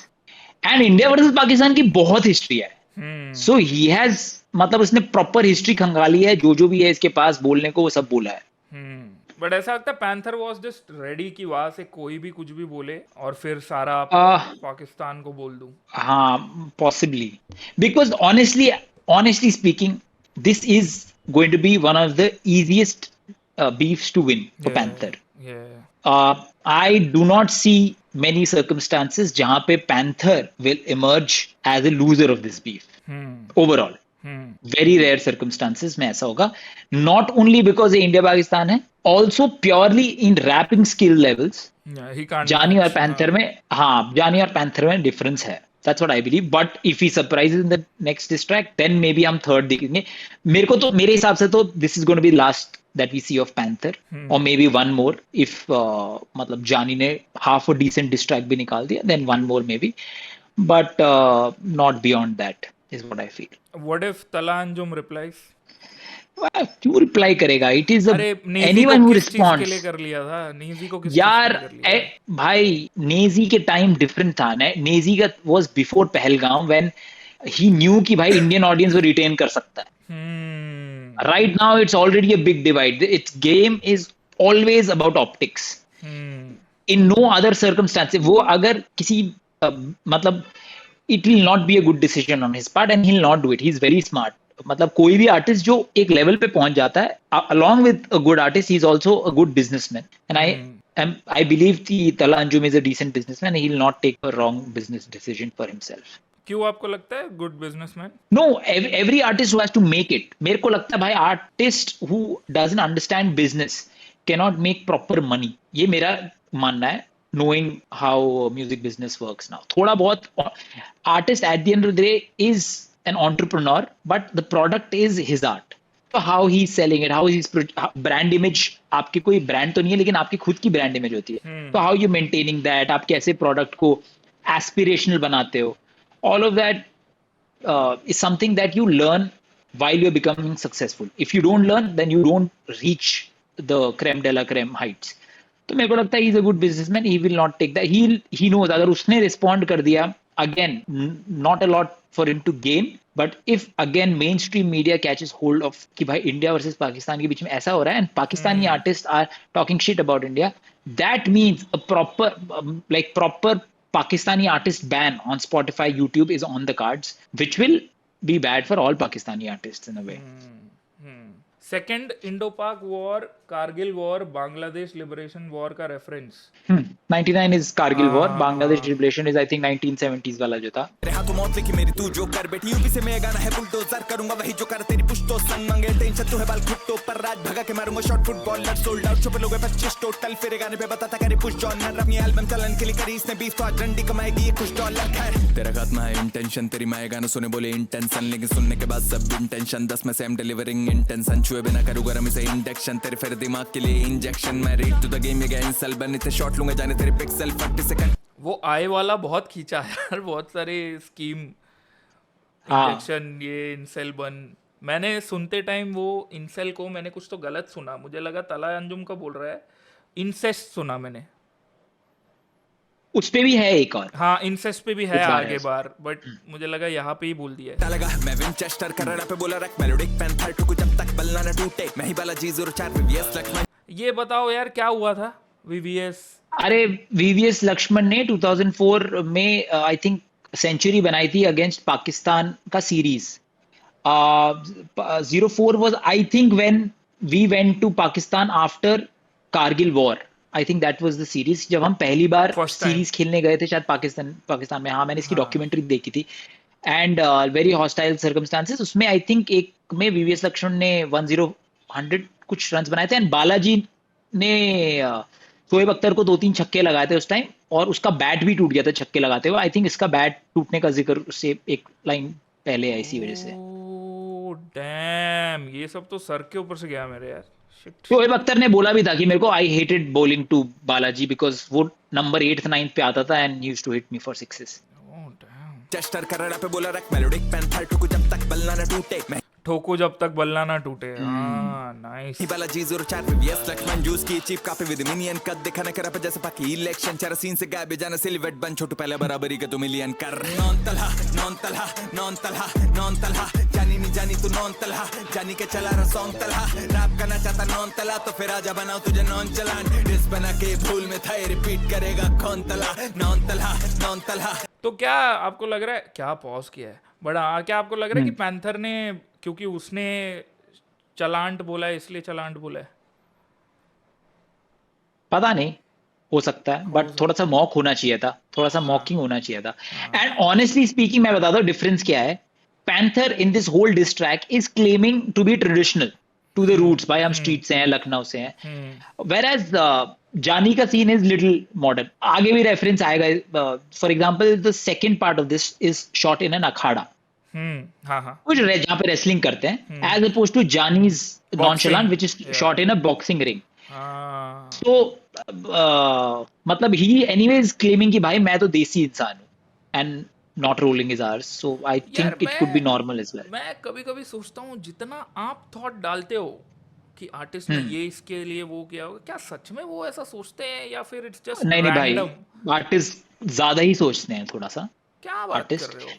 [SPEAKER 2] and India versus Pakistan की बहुत हिस्ट्री है। सो ही हैज मतलब उसने प्रॉपर हिस्ट्री खंगाली है, जो भी है इसके पास बोलने को वो सब बोला है।
[SPEAKER 1] बट ऐसा लगता है पैंथर वाज जस्ट रेडी कि वहां से कोई भी कुछ भी बोले और फिर सारा
[SPEAKER 2] आह,
[SPEAKER 1] पाकिस्तान को बोल दूं।
[SPEAKER 2] हाँ, possibly. Because honestly speaking, this is going to be one of the easiest beefs to win for Panther.
[SPEAKER 1] Yeah.
[SPEAKER 2] I do not see many circumstances जहां पे Panther will emerge as a loser of this beef overall. Very rare circumstances में ऐसा होगा. Not only because ये India Pakistan है, also purely in rapping skill levels.
[SPEAKER 1] Yeah, he can't
[SPEAKER 2] जानी और
[SPEAKER 1] match,
[SPEAKER 2] panther में, हाँ, जानी और पैंथर में डिफरेंस है. That's what I believe. But if he surprises in the next diss track, then maybe हम थर्ड देखेंगे. मेरे हिसाब से तो this is going to be last that we see of Panther, or maybe one more if मतलब जानी ने half a decent diss track भी निकाल दिया, then one more maybe. But not beyond that is what I feel.
[SPEAKER 1] What if Tala Anjum replies?
[SPEAKER 2] क्यों reply करेगा? It is
[SPEAKER 1] अरे Naezy
[SPEAKER 2] anyone
[SPEAKER 1] को
[SPEAKER 2] हु
[SPEAKER 1] किस चीज के लिए
[SPEAKER 2] रिस्पॉन्ड्स
[SPEAKER 1] कर लिया था? नेजी को किस
[SPEAKER 2] यार,
[SPEAKER 1] चीज के लिए कर लिया था?
[SPEAKER 2] भाई नेजी के टाइम डिफरेंट था ना. नेजी का was before Pahalgam, when he knew कि भाई इंडियन ऑडियंस को रिटेन कर सकता है. Right now it's already a big divide. Its game is always about optics. In no other circumstances वो अगर किसी मतलब it will not be a good decision on his part, and he will not do it. He is very smart. मतलब कोई भी artist जो एक level पे पहुंच जाता है, along with a good artist, he is also a good businessman, and I believe the Tala Anjum is a decent businessman. He will not take a wrong business decision for himself.
[SPEAKER 1] क्यों आपको लगता है good businessman?
[SPEAKER 2] No, every artist who has to make it. मेरे को लगता है भाई artist who doesn't understand business cannot make proper money. ये मेरा मानना है, knowing how music business works now. थोड़ा बहुत artist at the end of the day is an entrepreneur, but the product is his art. So how he's selling it, how he's brand image, आपकी कोई brand तो नहीं है लेकिन आपकी खुद की brand image होती है. So how you maintaining that, आप कैसे product को aspirational बनाते हो, all of that is something that you learn while you're becoming successful. If you don't learn, then you don't reach the creme de la creme heights. तो मेरे को लगता है he is a good businessman. He will not take that. He knows अगर उसने respond कर दिया, again, not a lot for him to gain, but if again mainstream media catches hold of कि भाई इंडिया वर्सेस पाकिस्तान के बीच में ऐसा हो रहा है, and Pakistani artists are talking shit about India, that means a proper Pakistani artist ban on Spotify, YouTube is on the cards, which will be bad for all Pakistani artists in a way.
[SPEAKER 1] Second Indo Pak war, Kargil war, Bangladesh liberation war का reference.
[SPEAKER 2] 99 is Kargil War. Bangladesh Liberation is I think 1970s वाला जो था.
[SPEAKER 3] रहा तो मौत लिखी मेरी, तू जो कर बैठी यूपी से मैं गाना है बुलडोजर करूंगा वही जो कर तेरी पुश्तो संग मांगे टेंशन तू है बाल खुट्टो पर राज भगा के मारूंगा शॉट फुटबॉलर सोल्ड आउट छुपे लोग 25 टोटल फिर गाने पे बताता करे पुश जॉन ने अपनी एल्बम चलन के लिए करी इसने 20 तो आज रंडी कमाएगी ये कुछ डॉलर खैर तेरा खात्मा है इंटेंशन तेरी माए गाना सुने बोले इंटेंशन लेकिन सुनने के बाद सब इंटेंशन 10 में से एम डिलीवरिंग इंटेंशन छुए बिना करूं गरम इसे इंडेक्शन तेरे फिर दिमाग के लिए इंजेक्शन मैं red to the game again सेल बन इतने शॉट लूंगा जाने तेरे पिक्सल 40 सेकंड.
[SPEAKER 1] वो आए वाला बहुत खींचा है यार, बहुत सारे स्कीम, इंजेक्शन, ये इंसेल बन. मैंने सुनते टाइम वो इंसेल को मैंने कुछ तो गलत सुना, मुझे लगा तला अंजुम का बोल रहा है, इंसेस्ट सुना मैंने.
[SPEAKER 2] उस पे भी है एक और.
[SPEAKER 1] हाँ, इंसेस्ट पे भी है आगे बार, बट मुझे लगा यहाँ पे ही बोल दिया है.
[SPEAKER 3] लगा मैं विंचेस्टर कनाडा पे बोला रख मेलोडिक पैंथर टुकु जब तक बल्ला न टूटे मैं ही बाला G04 VVS लक्ष्मण.
[SPEAKER 1] ये बताओ यार क्या हुआ था VVS?
[SPEAKER 2] अरे VVS लक्ष्मण ने 2004 में आई थिंक सेंचुरी बनाई थी अगेंस्ट पाकिस्तान का series. 04 was I think when we went to Pakistan after Kargil war. I think that was the series जब हम पहली बार सीरीज खेलने गए थे शायद पाकिस्तान में. हाँ, मैंने इसकी डॉक्यूमेंट्री देखी थी. And very hostile circumstances. उसमें आई थिंक एक में VVS लक्ष्मण ने 100 कुछ रन बनाए थे, एंड बालाजी ने शोएब अख्तर को 2-3 छक्के लगाए थे उस टाइम, और उसका बैट भी टूट गया था छक्के लगाते हुए. आई थिंक इसका बैट टूटने का जिक्र उससे एक लाइन पहले है इसी वजह से.
[SPEAKER 1] डैम, ये सब तो सर के ऊपर से गया मेरे यार। शिट।
[SPEAKER 2] शोएब अख्तर ने बोला भी था कि मेरे को I hated bowling to Balaji because वो नंबर 8th 9th पे आता था and used to hit me for sixes.
[SPEAKER 1] Oh damn.
[SPEAKER 3] चेस्टर करड़ा पे बोला रख मेलोडिक पैंथर टुकु जब तक बल्ला न टूटे मैं
[SPEAKER 1] ठोको जब तक बल्ला ना टूटे। हाँ नाइस।
[SPEAKER 3] ही बालाजी 04 पे वीएस लक्ष्मण जूस की चीप काफी विद मिनियन कद दिखाने करा पे जैसे पाकी इलेक्शन चार सीन से गायब जाना सिलवेट बन छोटू पहले बराबरी के 2 मिलियन कर नॉन तलहा जानी नहीं जानी तू नॉन तलहा जानी के चला रहा सॉन्ग तलहा रैप करना चाहता नॉन तला तो फिर आजा बनाओ तुझे नॉन चलान डिस बना के भूल में था रिपीट करेगा कौन तला नॉन तलहा।
[SPEAKER 1] तो क्या आपको लग रहा है, क्या पॉज किया है बड़ा, क्या आपको लग रहा है कि पैंथर ने, क्योंकि उसने चलांट बोला है इसलिए चलांट बोला है?
[SPEAKER 2] पता नहीं, हो सकता है, बट थोड़ा सा मॉक होना चाहिए था, थोड़ा सा मॉकिंग होना चाहिए था। एंड ऑनेस्टली स्पीकिंग मैं बताता हूँ डिफरेंस क्या है। Panther in this whole diss track is claiming to be traditional to the roots, भाई हम स्ट्रीट से हैं, लखनऊ से हैं, वेयर जानी का सीन इज लिटिल मॉडर्न। आगे भी रेफरेंस आएगा। For example the second part of this is shot in an akhara,
[SPEAKER 1] हाँ
[SPEAKER 2] कुछ जहाँ पे रेसलिंग करते हैं, as oppose to Jani's nonchalant which is shot in a boxing ring.
[SPEAKER 1] हाँ।
[SPEAKER 2] तो मतलब ही एनीवेज क्लेमिंग कि भाई मैं तो देसी इंसान हूँ and not rolling his hours, so I think it could be normal as well.
[SPEAKER 1] मैं कभी कभी सोचता हूँ जितना आप थॉट डालते हो कि आर्टिस्ट ने ये इसके लिए वो किया होगा, क्या सच में वो ऐसा सोचते हैं या फिर इट्स जस्ट
[SPEAKER 2] नहीं नहीं
[SPEAKER 1] रैंडम?
[SPEAKER 2] भाई, आर्टिस्ट ज्यादा ही सोचते हैं थोड़ा सा,
[SPEAKER 1] क्या बात कर
[SPEAKER 2] आर्टिस्ट।
[SPEAKER 1] रहे हो?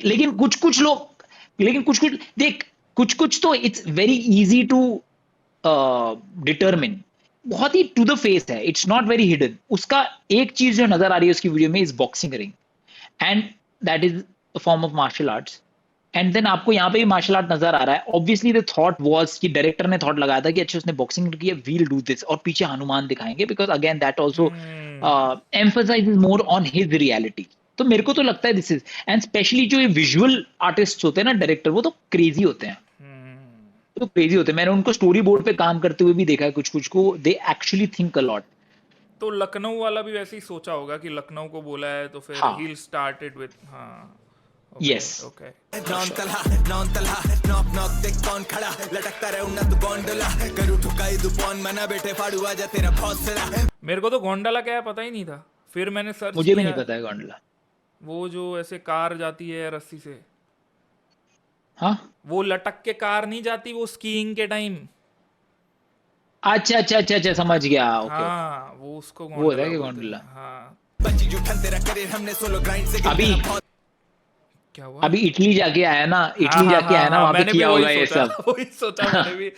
[SPEAKER 2] लेकिन कुछ लोग, लेकिन कुछ देख, कुछ तो it's very easy to determine, बहुत ही टू द फेस है, इट्स नॉट वेरी हिडन। उसका एक चीज जो नजर आ रही है उसकी वीडियो में is boxing ring and that is a form of martial arts. And then आपको यहाँ पे भी मार्शल आर्ट नजर आ रहा है। ऑब्वियसली द थॉट वाज कि डायरेक्टर ने थॉट लगाया था कि अच्छा उसने बॉक्सिंग की है, वील डू दिस, और पीछे हनुमान दिखाएंगे because again that also emphasises more on his reality. तो मेरे को तो लगता है दिस इज, एंड स्पेशली जो ये विजुअल आर्टिस्ट होते हैं ना, डायरेक्टर, वो तो क्रेजी होते हैं, तो क्रेजी होते हैं। मैंने उनको स्टोरी बोर्ड पे काम करते हुए भी देखा है, कुछ को they actually think a lot.
[SPEAKER 1] तो लखनऊ वाला भी वैसे ही सोचा होगा कि लखनऊ को बोला है तो फिर he started with
[SPEAKER 2] yes
[SPEAKER 3] okay non Talha knock knock देख कौन खड़ा लटकता रहे उन्ना तू गोंडोला करू ठुकाई दुपौन मना बेटे फाड़ू आजा तेरा हौसला।
[SPEAKER 1] मेरे को तो गोंडला क्या है पता ही नहीं था, फिर मैंने सर्च
[SPEAKER 2] मुझे भी
[SPEAKER 1] किया,
[SPEAKER 2] नहीं पता है गोंडला।
[SPEAKER 1] वो जो ऐसे कार जाती है रस्सी से,
[SPEAKER 2] हाँ
[SPEAKER 1] वो लटक के कार नहीं जाती, वो स्कीइंग के टाइम।
[SPEAKER 2] अच्छा समझ गया। ओके
[SPEAKER 1] हाँ वो उसको
[SPEAKER 2] वो है कि
[SPEAKER 1] बोलते
[SPEAKER 2] गोंडला।
[SPEAKER 1] हैं। हाँ
[SPEAKER 3] बच्ची जूठन तेरा करियर हमने सोलो ग्राइंड से
[SPEAKER 2] अभी
[SPEAKER 1] क्या हुआ?
[SPEAKER 2] अभी इटली जाके आया ना, इटली जाके आया ना, वहां पे
[SPEAKER 1] मैंने भी
[SPEAKER 2] किया
[SPEAKER 1] वही
[SPEAKER 2] होगा ये
[SPEAKER 1] सोचा,
[SPEAKER 2] सब।
[SPEAKER 1] वही सोचा मैंने भी,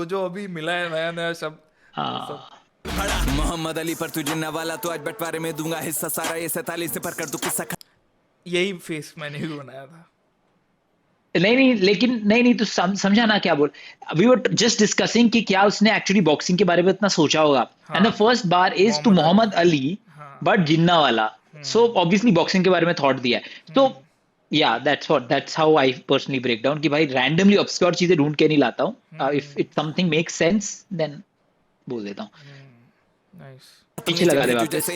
[SPEAKER 1] जो अभी मिला है नया नया शब्द।
[SPEAKER 2] हाँ
[SPEAKER 3] मोहम्मद अली पर तू जिन्ना वाला तो आज बंटवारे में दूंगा हिस्सा सारा ये 47 से पर कर दूं किस्सा
[SPEAKER 1] यही फेस मैंने भी बनाया था।
[SPEAKER 2] नहीं लेकिन नहीं तो समझा ना क्या बोल। वी वर जस्ट डिस्कसिंग कि क्या उसने एक्चुअली बॉक्सिंग के बारे में इतना सोचा होगा। And the first bar is to Mohammad Ali but Jinnah वाला, सो ऑब्वियसली बॉक्सिंग के बारे में थॉट दिया है। तो या that's how I personally break down कि भाई रैंडमली ऑब्सक्योर चीजें ढूंढ के नहीं लाता हूँ। If it something makes sense then बोल देता हूँ।
[SPEAKER 1] नाइस।
[SPEAKER 2] पीछे लगा दे वापस।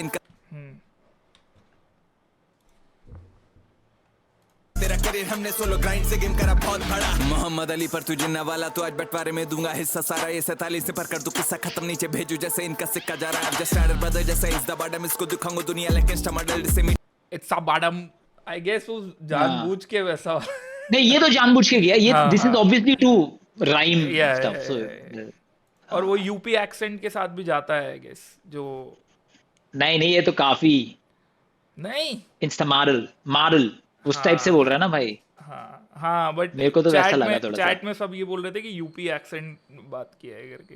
[SPEAKER 3] तेरा करियर हमने सोलो ग्राइंड से गेम करा बहुत बड़ा। मोहम्मद अली पर तू जिन्ना वाला तो आज बंटवारे में दूंगा हिस्सा सारा ये 47 से पर कर दूं किस्सा खत्म नीचे भेजू जैसे इनका सिक्का जा रहा है जस्ट एडर ब्रदर जैसे इस द बॉटम इसको दिखाऊंगा दुनिया लेकिन स्टमडल से
[SPEAKER 1] it's a bottom I guess वो जानबूझ के वैसा।
[SPEAKER 2] नहीं ये तो जानबूझ के गया, ये this is obviously to rhyme stuff. So
[SPEAKER 1] और वो यूपी एक्सेंट के साथ भी जाता है आई गेस जो।
[SPEAKER 2] नहीं ये तो काफी
[SPEAKER 1] नहीं
[SPEAKER 2] इंस्टा मारल उस टाइप से बोल रहा है ना भाई।
[SPEAKER 1] हाँ बट
[SPEAKER 2] मेरे को तो वैसा लगा थोड़ा सा।
[SPEAKER 1] चैट में सब ये बोल रहे थे कि यूपी एक्सेंट बात किया है करके,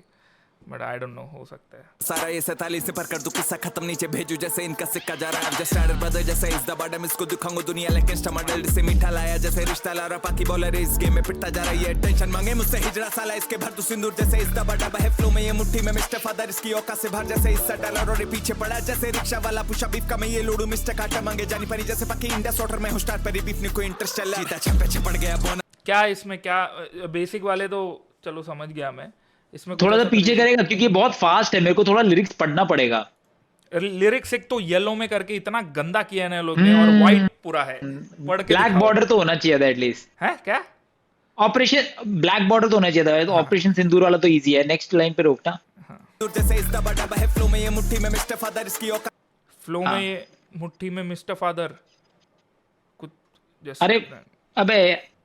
[SPEAKER 1] बट आई डोंट नो, हो सकता है।
[SPEAKER 3] सारा ये 47 से पर कर दूं किस्सा खत्म नीचे भेजू जैसे इनका सिक्का जा रहा है जस्ट एडर ब्रदर जैसे इस द बॉटम इसको दिखाऊंगा दुनिया लेकिन स्टमडल से मीठा लाया जैसे रिश्ता ला रहा पाकी बॉलर इस गेम में पिटता जा रहा है टेंशन मांगे मुझसे हिजड़ा साला इसके भर तू सिंदूर जैसे इस द बॉटम है फ्लो में ये मुट्ठी में मिस्टर फादर इसकी औकात से भर जैसे इस डॉलर और पीछे पड़ा जैसे रिक्शा वाला पुशा बीफ का मैं ये लोडू मिस्टर काटा मांगे जानी परी जैसे पाकी इंडिया सोटर में हूं स्टार्ट पर बीफ ने कोई इंटरेस्ट चला जीता छपे छपड़ गया बोना।
[SPEAKER 1] क्या इसमें क्या बेसिक वाले तो चलो समझ गया मैं, इसमें
[SPEAKER 2] थोड़ा सा पीछे करेगा क्योंकि ये बहुत फास्ट है, मेरे को थोड़ा लिरिक्स पढ़ना पड़ेगा।
[SPEAKER 1] लिरिक्स एक तो येलो में करके इतना गंदा किया ना लोग ने, और व्हाइट पूरा है पढ़ के
[SPEAKER 2] ब्लैक बॉर्डर तो होना चाहिए था एटलीस्ट।
[SPEAKER 1] है क्या?
[SPEAKER 2] ऑपरेशन ब्लैक बॉर्डर तो होना चाहिए था, तो ऑपरेशन सिंदूर वाला तो इजी है, नेक्स्ट लाइन पे रोकना।
[SPEAKER 3] जैसे इस दबा डबा है फ्लो में ये मुट्ठी में मिस्टर फादर इसकी औकात
[SPEAKER 1] फ्लो में ये मुट्ठी में मिस्टर फादर कुछ जैसे
[SPEAKER 2] अरे अबे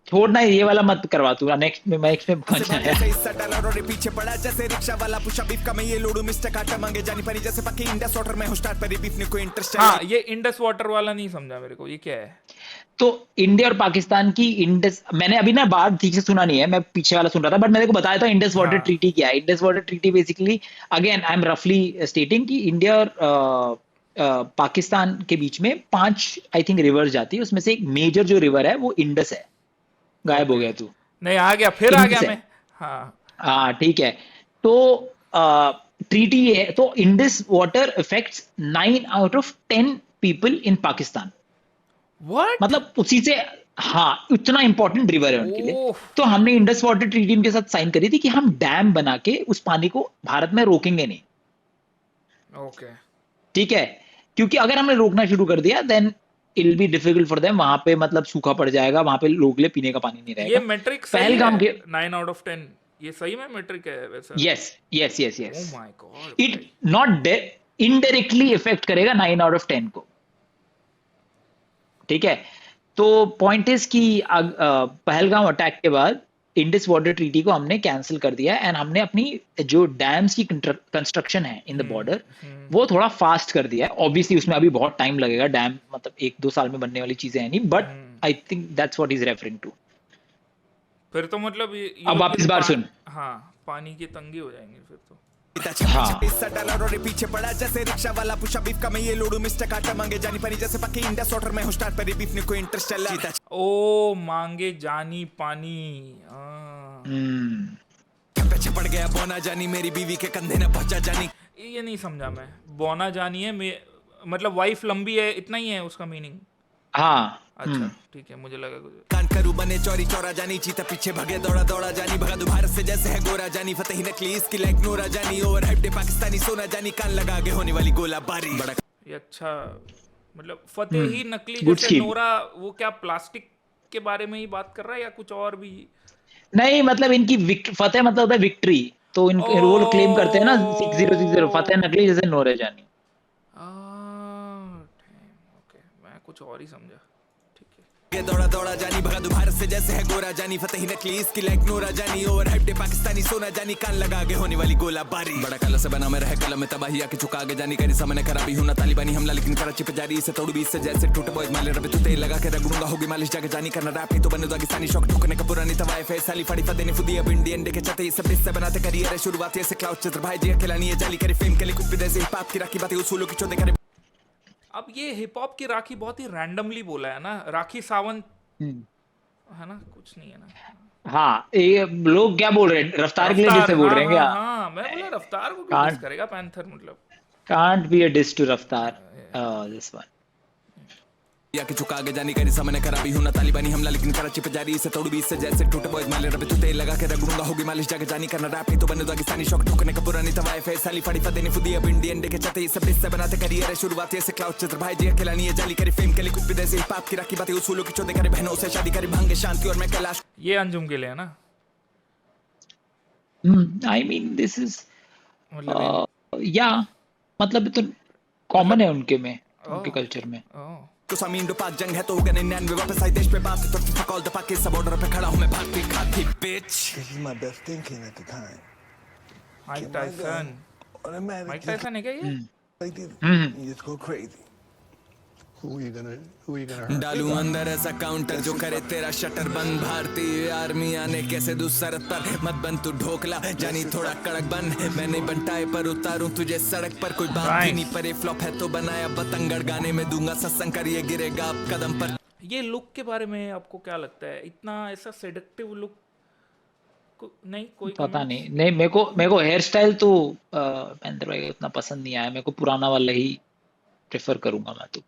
[SPEAKER 2] छोड़ना, ये वाला मत करवा तू, नेक्स्ट में पहुंचना है।
[SPEAKER 3] जैसे इस डॉलर और पीछे पड़ा जैसे रिक्शा वाला पुशअप बीफ का मैं ये लोडू मिस्टर काटा मांगे जानी परी जैसे पक्की इंडस वाटर में हूं स्टार्ट पर बीफ ने कोई इंटरेस्ट
[SPEAKER 1] हाँ, ये इंडस वाटर वाला नहीं समझा मेरे को, ये क्या है?
[SPEAKER 2] तो इंडिया और पाकिस्तान की इंडस, मैंने अभी ना बात ठीक से सुना नहीं है, मैं पीछे वाला सुन रहा था, बट मैंने को बताया था इंडस वाटर ट्रीटी क्या है। Indus water treaty basically, again I am रफली स्टेटिंग कि इंडिया और पाकिस्तान के बीच में 5 आई थिंक रिवर जाती है, उसमें से एक मेजर जो रिवर है वो इंडस है। गायब हो गया तू?
[SPEAKER 1] नहीं, आ गया, फिर आ गया
[SPEAKER 2] इंडस
[SPEAKER 1] मैं।
[SPEAKER 2] है। हाँ ठीक है, तो ट्रीटी ये है, तो Indus water affects 9 out of 10 people in Pakistan.
[SPEAKER 1] What?
[SPEAKER 2] मतलब उसी से, हाँ इतना इंपॉर्टेंट रिवर है उनके लिए।
[SPEAKER 1] ओह।
[SPEAKER 2] तो हमने इंडस वाटर ट्रीटी उनके साथ साइन करी थी कि हम डैम बना के उस पानी को भारत में रोकेंगे नहीं।
[SPEAKER 1] ओके।
[SPEAKER 2] ठीक है, क्योंकि अगर हमने रोकना शुरू कर दिया then it will be difficult for them, वहां पे मतलब सूखा पड़ जाएगा, वहां पे लोग ले पीने का पानी नहीं
[SPEAKER 1] ये
[SPEAKER 2] रहेगा।
[SPEAKER 1] मैट्रिक
[SPEAKER 2] पहलगाम के
[SPEAKER 1] 9 आउट ऑफ 10 ये सही में मैट्रिक है वैसा?
[SPEAKER 2] Yes yes yes
[SPEAKER 1] oh
[SPEAKER 2] yes,
[SPEAKER 1] my God.
[SPEAKER 2] It not indirectly effect करेगा 9 आउट ऑफ 10 को। ठीक है, तो पॉइंट इज कि पहलगाम अटैक के बाद इंडस वाटर ट्रीटी को हमने कैंसिल कर दिया एंड हमने अपनी जो डैम्स की कंस्ट्रक्शन है इन द बॉर्डर वो थोड़ा फास्ट कर दिया है। ऑब्वियसली उसमें अभी बहुत टाइम लगेगा, डैम मतलब 1-2 साल में बनने वाली चीजें हैं नहीं, but I think that's what is referring to.
[SPEAKER 1] फिर तो मतलब ये
[SPEAKER 2] अब आप इस बार सुन।
[SPEAKER 1] हाँ, पानी की तंगी हो जाएंगी फिर तो।
[SPEAKER 2] हाँ।
[SPEAKER 3] इस डॉलर और पीछे पड़ा जैसे रिक्शा वाला पुशअप बीफ का मैं ये लोडू मिस्टर काटा मांगे जानी परी जैसे पक्की इंडस वाटर में हूं स्टार्ट पर बीफ ने कोई इंटरेस्ट चला
[SPEAKER 1] ओ मांगे जानी पानी।
[SPEAKER 3] पीछे पड़ गया बोना जानी मेरी बीवी के कंधे ने पहुंचा जानी।
[SPEAKER 1] ये नहीं समझा मैं, बोना जानी है मतलब वाइफ लंबी है, इतना ही है उसका मीनिंग?
[SPEAKER 2] हाँ
[SPEAKER 1] अच्छा ठीक है, मुझे लगा कुछ।
[SPEAKER 3] कान करू बने चौरी चौरा जानी चीता पीछे भगे दौड़ा दौड़ा जानी भगा दो भारत से जैसे है गोरा जानी फतेही नकली इसकी लाइक नोरा जानी ओवर हाइप्ड पाकिस्तानी सोना जानी कान लगा आगे होने वाली गोला बारी बड़ा।
[SPEAKER 1] ये अच्छा, मतलब फतेही नकली
[SPEAKER 2] Good
[SPEAKER 1] जैसे
[SPEAKER 2] scheme.
[SPEAKER 1] नोरा, वो क्या प्लास्टिक के बारे में ही बात कर रहा है या कुछ और भी?
[SPEAKER 2] नहीं, मतलब इनकी फतेह मतलब होता है विक्ट्री, तो इनके वो लोग क्लेम करते हैं ना 6060 फतेह नकली जैसे नोरे जानी।
[SPEAKER 1] ओके, मैं कुछ और ही समझा। ठीक है,
[SPEAKER 3] ये दौड़ा दौड़ा जानी भगा दो भारत से जैसे है गोरा जानी फतेही नकली इसकी लाइक नोरा जानी ओवर हाइप्ड पाकिस्तानी सोना जानी कान लगा आगे होने वाली गोला बारी बड़ा कला से बना मैं रहे कलम में तबाही आके चुका आगे जानी करी सामने खराबी हूं ना तालिबानी हमला लेकिन कराची पे जारी इसे तोड़ बीस से जैसे टूटे बॉयज माले रबे तू तेल लगा के रगड़ूंगा होगी मालिश जाके जानी करना रैप नहीं तो बने दागिस्तानी शौक ठोकने का पुरानी तवाए फेस साली फाड़ी फतेह ने फुदी अब इंडियन देखे चते सब से बनाते करियर है शुरुआत ऐसे क्लाउड चित्र भाई जी खिलानी है जाली करे फेम के लिए कुछ भी जैसे हिप हॉप की राखी बातें उसूलों की चोदे करे।
[SPEAKER 1] अब ये हिप हॉप की राखी बहुत ही रैंडमली बोला है ना, राखी सावंत है ना, कुछ नहीं है ना।
[SPEAKER 2] हाँ, ये लोग क्या बोल रहे हैं, रफ्तार के लिए डिस बोल रहे हैं क्या?
[SPEAKER 1] हाँ, मैं बोला रफ्तार को क्यों डिस करेगा पैंथर, मतलब
[SPEAKER 2] Can't be a diss to रफ्तार, this one.
[SPEAKER 3] या कि चुका आगे जानी करी सामने खराबी हूं ना तालिबानी हमला लेकिन कराची पे जारी इसे तोड़ बीस से जैसे टूटे बॉयज माले रबे तू तेल लगा के रगड़ूंगा होगी मालिश जाके जानी करना रैप नहीं तो बने दागिस्तानी शौक ठोकने का पुरानी तवाए फेस साली फाड़ी फतेह ने फुदी अब इंडियन देखे चते सब से बनाते करियर है शुरुआत ऐसे क्लाउड चित्र भाई जी खिलानी है जाली करे फेम के लिए कुछ भी जैसे हिप हॉप की राखी बातें उसूलों की चोदे करे बहनों से शादी करे भांगे शांति और मैं कैलाश।
[SPEAKER 1] ये अंजुम के लिए है ना?
[SPEAKER 2] I mean this is
[SPEAKER 1] मतलब
[SPEAKER 2] yeah, मतलब तो कॉमन है उनके में, उनके कल्चर में।
[SPEAKER 3] तो सामीन दो पाक जंग है तो हो गया 99 वापस आई देश पे बात तो fuck all the Pakistan border पे खड़ा हूं मैं भाग के खाती बिच।
[SPEAKER 4] This is my best thinking at the time.
[SPEAKER 1] Mike Tyson,
[SPEAKER 4] Automatic.
[SPEAKER 1] Mike Tyson है क्या ये?
[SPEAKER 4] Like this. You just go crazy. Who are you gonna hurt?
[SPEAKER 3] डालू अंदर ऐसा काउंटर जो करे तेरा शटर बंद भारतीय आर्मी आने कैसे दू सरहद पर मत बन तू ढोकला जानी थोड़ा कड़क बन मैं नहीं बनटाए पर उतारूं तुझे सड़क पर कोई बात भी नहीं परे फ्लॉप है तो बनाया बतंगड़ गाने में दूंगा सत्संग करिए गिरेगा आप कदम पर।
[SPEAKER 1] ये लुक के बारे में आपको क्या लगता है? इतना ऐसा सेडक्टिव लुक नहीं कोई
[SPEAKER 2] पता नहीं मेरे को हेयर स्टाइल तो पैंथर भाई उतना पसंद नहीं आया, मेरे को पुराना वाला ही प्रेफर करूंगा मैं तो।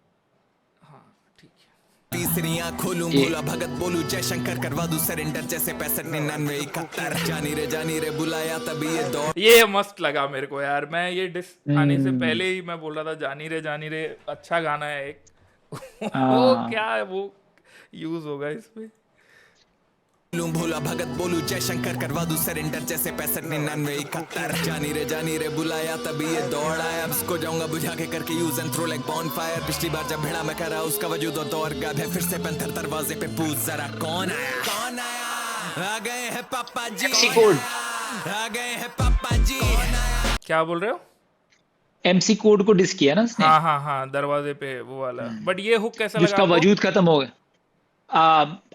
[SPEAKER 3] तीसरी आँख खोलूं भोला भगत बोलूं जय शंकर करवा दूं सरेंडर जैसे 65-99-71 जानी रे बुलाया तभी ये दौड़।
[SPEAKER 1] ये मस्त लगा मेरे को यार, मैं ये डिस आने से पहले ही मैं बोल रहा था जानी रे अच्छा गाना है एक वो क्या है वो यूज होगा इसमें।
[SPEAKER 3] लूं भोला भगत बोलू जय शंकर करवा दूं सरेंडर जैसे 65-99-71 जानी रे बुलाया तभी ये दौड़ आया अब इसको जाऊंगा बुझा के करके use and throw like bonfire पिछली बार जब भिड़ा मैं करा उसका वजूद और दौर गायब है फिर से पैंथर दरवाजे पे पूछ जरा कौन आया आ गए हैं पापा जी आ गए हैं पापा जी
[SPEAKER 1] क्या बोल रहे हो?
[SPEAKER 2] MC कोड को डिस किया ना उसने,
[SPEAKER 1] हाँ दरवाजे पे वो वाला। बट ये हुक कैसा लगा
[SPEAKER 2] जिसका
[SPEAKER 1] आपको?
[SPEAKER 2] वजूद खत्म हो गया।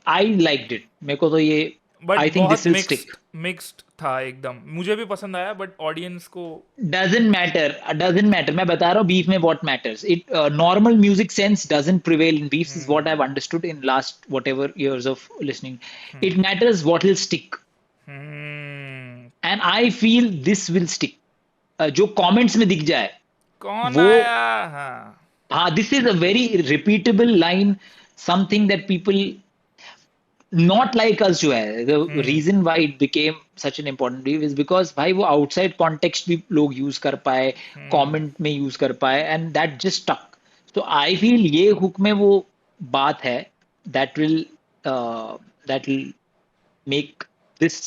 [SPEAKER 2] आई लाइक्ड इट, मेरे को तो ये
[SPEAKER 1] but
[SPEAKER 2] I think this will
[SPEAKER 1] बहुत
[SPEAKER 2] स्टिक।
[SPEAKER 1] मिक्स्ड था एकदम, मुझे भी पसंद आया बट ऑडियंस को
[SPEAKER 2] doesn't matter मैं बता रहा हूँ बीफ में what matters it normal music sense doesn't prevail in beefs is what I've understood in last whatever years of listening. It matters what will stick and I feel this will stick. जो comments में दिख जाए
[SPEAKER 1] कौन
[SPEAKER 2] वो-
[SPEAKER 1] आया? हाँ
[SPEAKER 2] this is a very repeatable line, something that people not like us जो है, the reason why it became such an important beef is because भाई वो outside context भी लोग use कर पाए, comment में use कर पाए and that just stuck. So I feel ये hook में वो बात है that will make this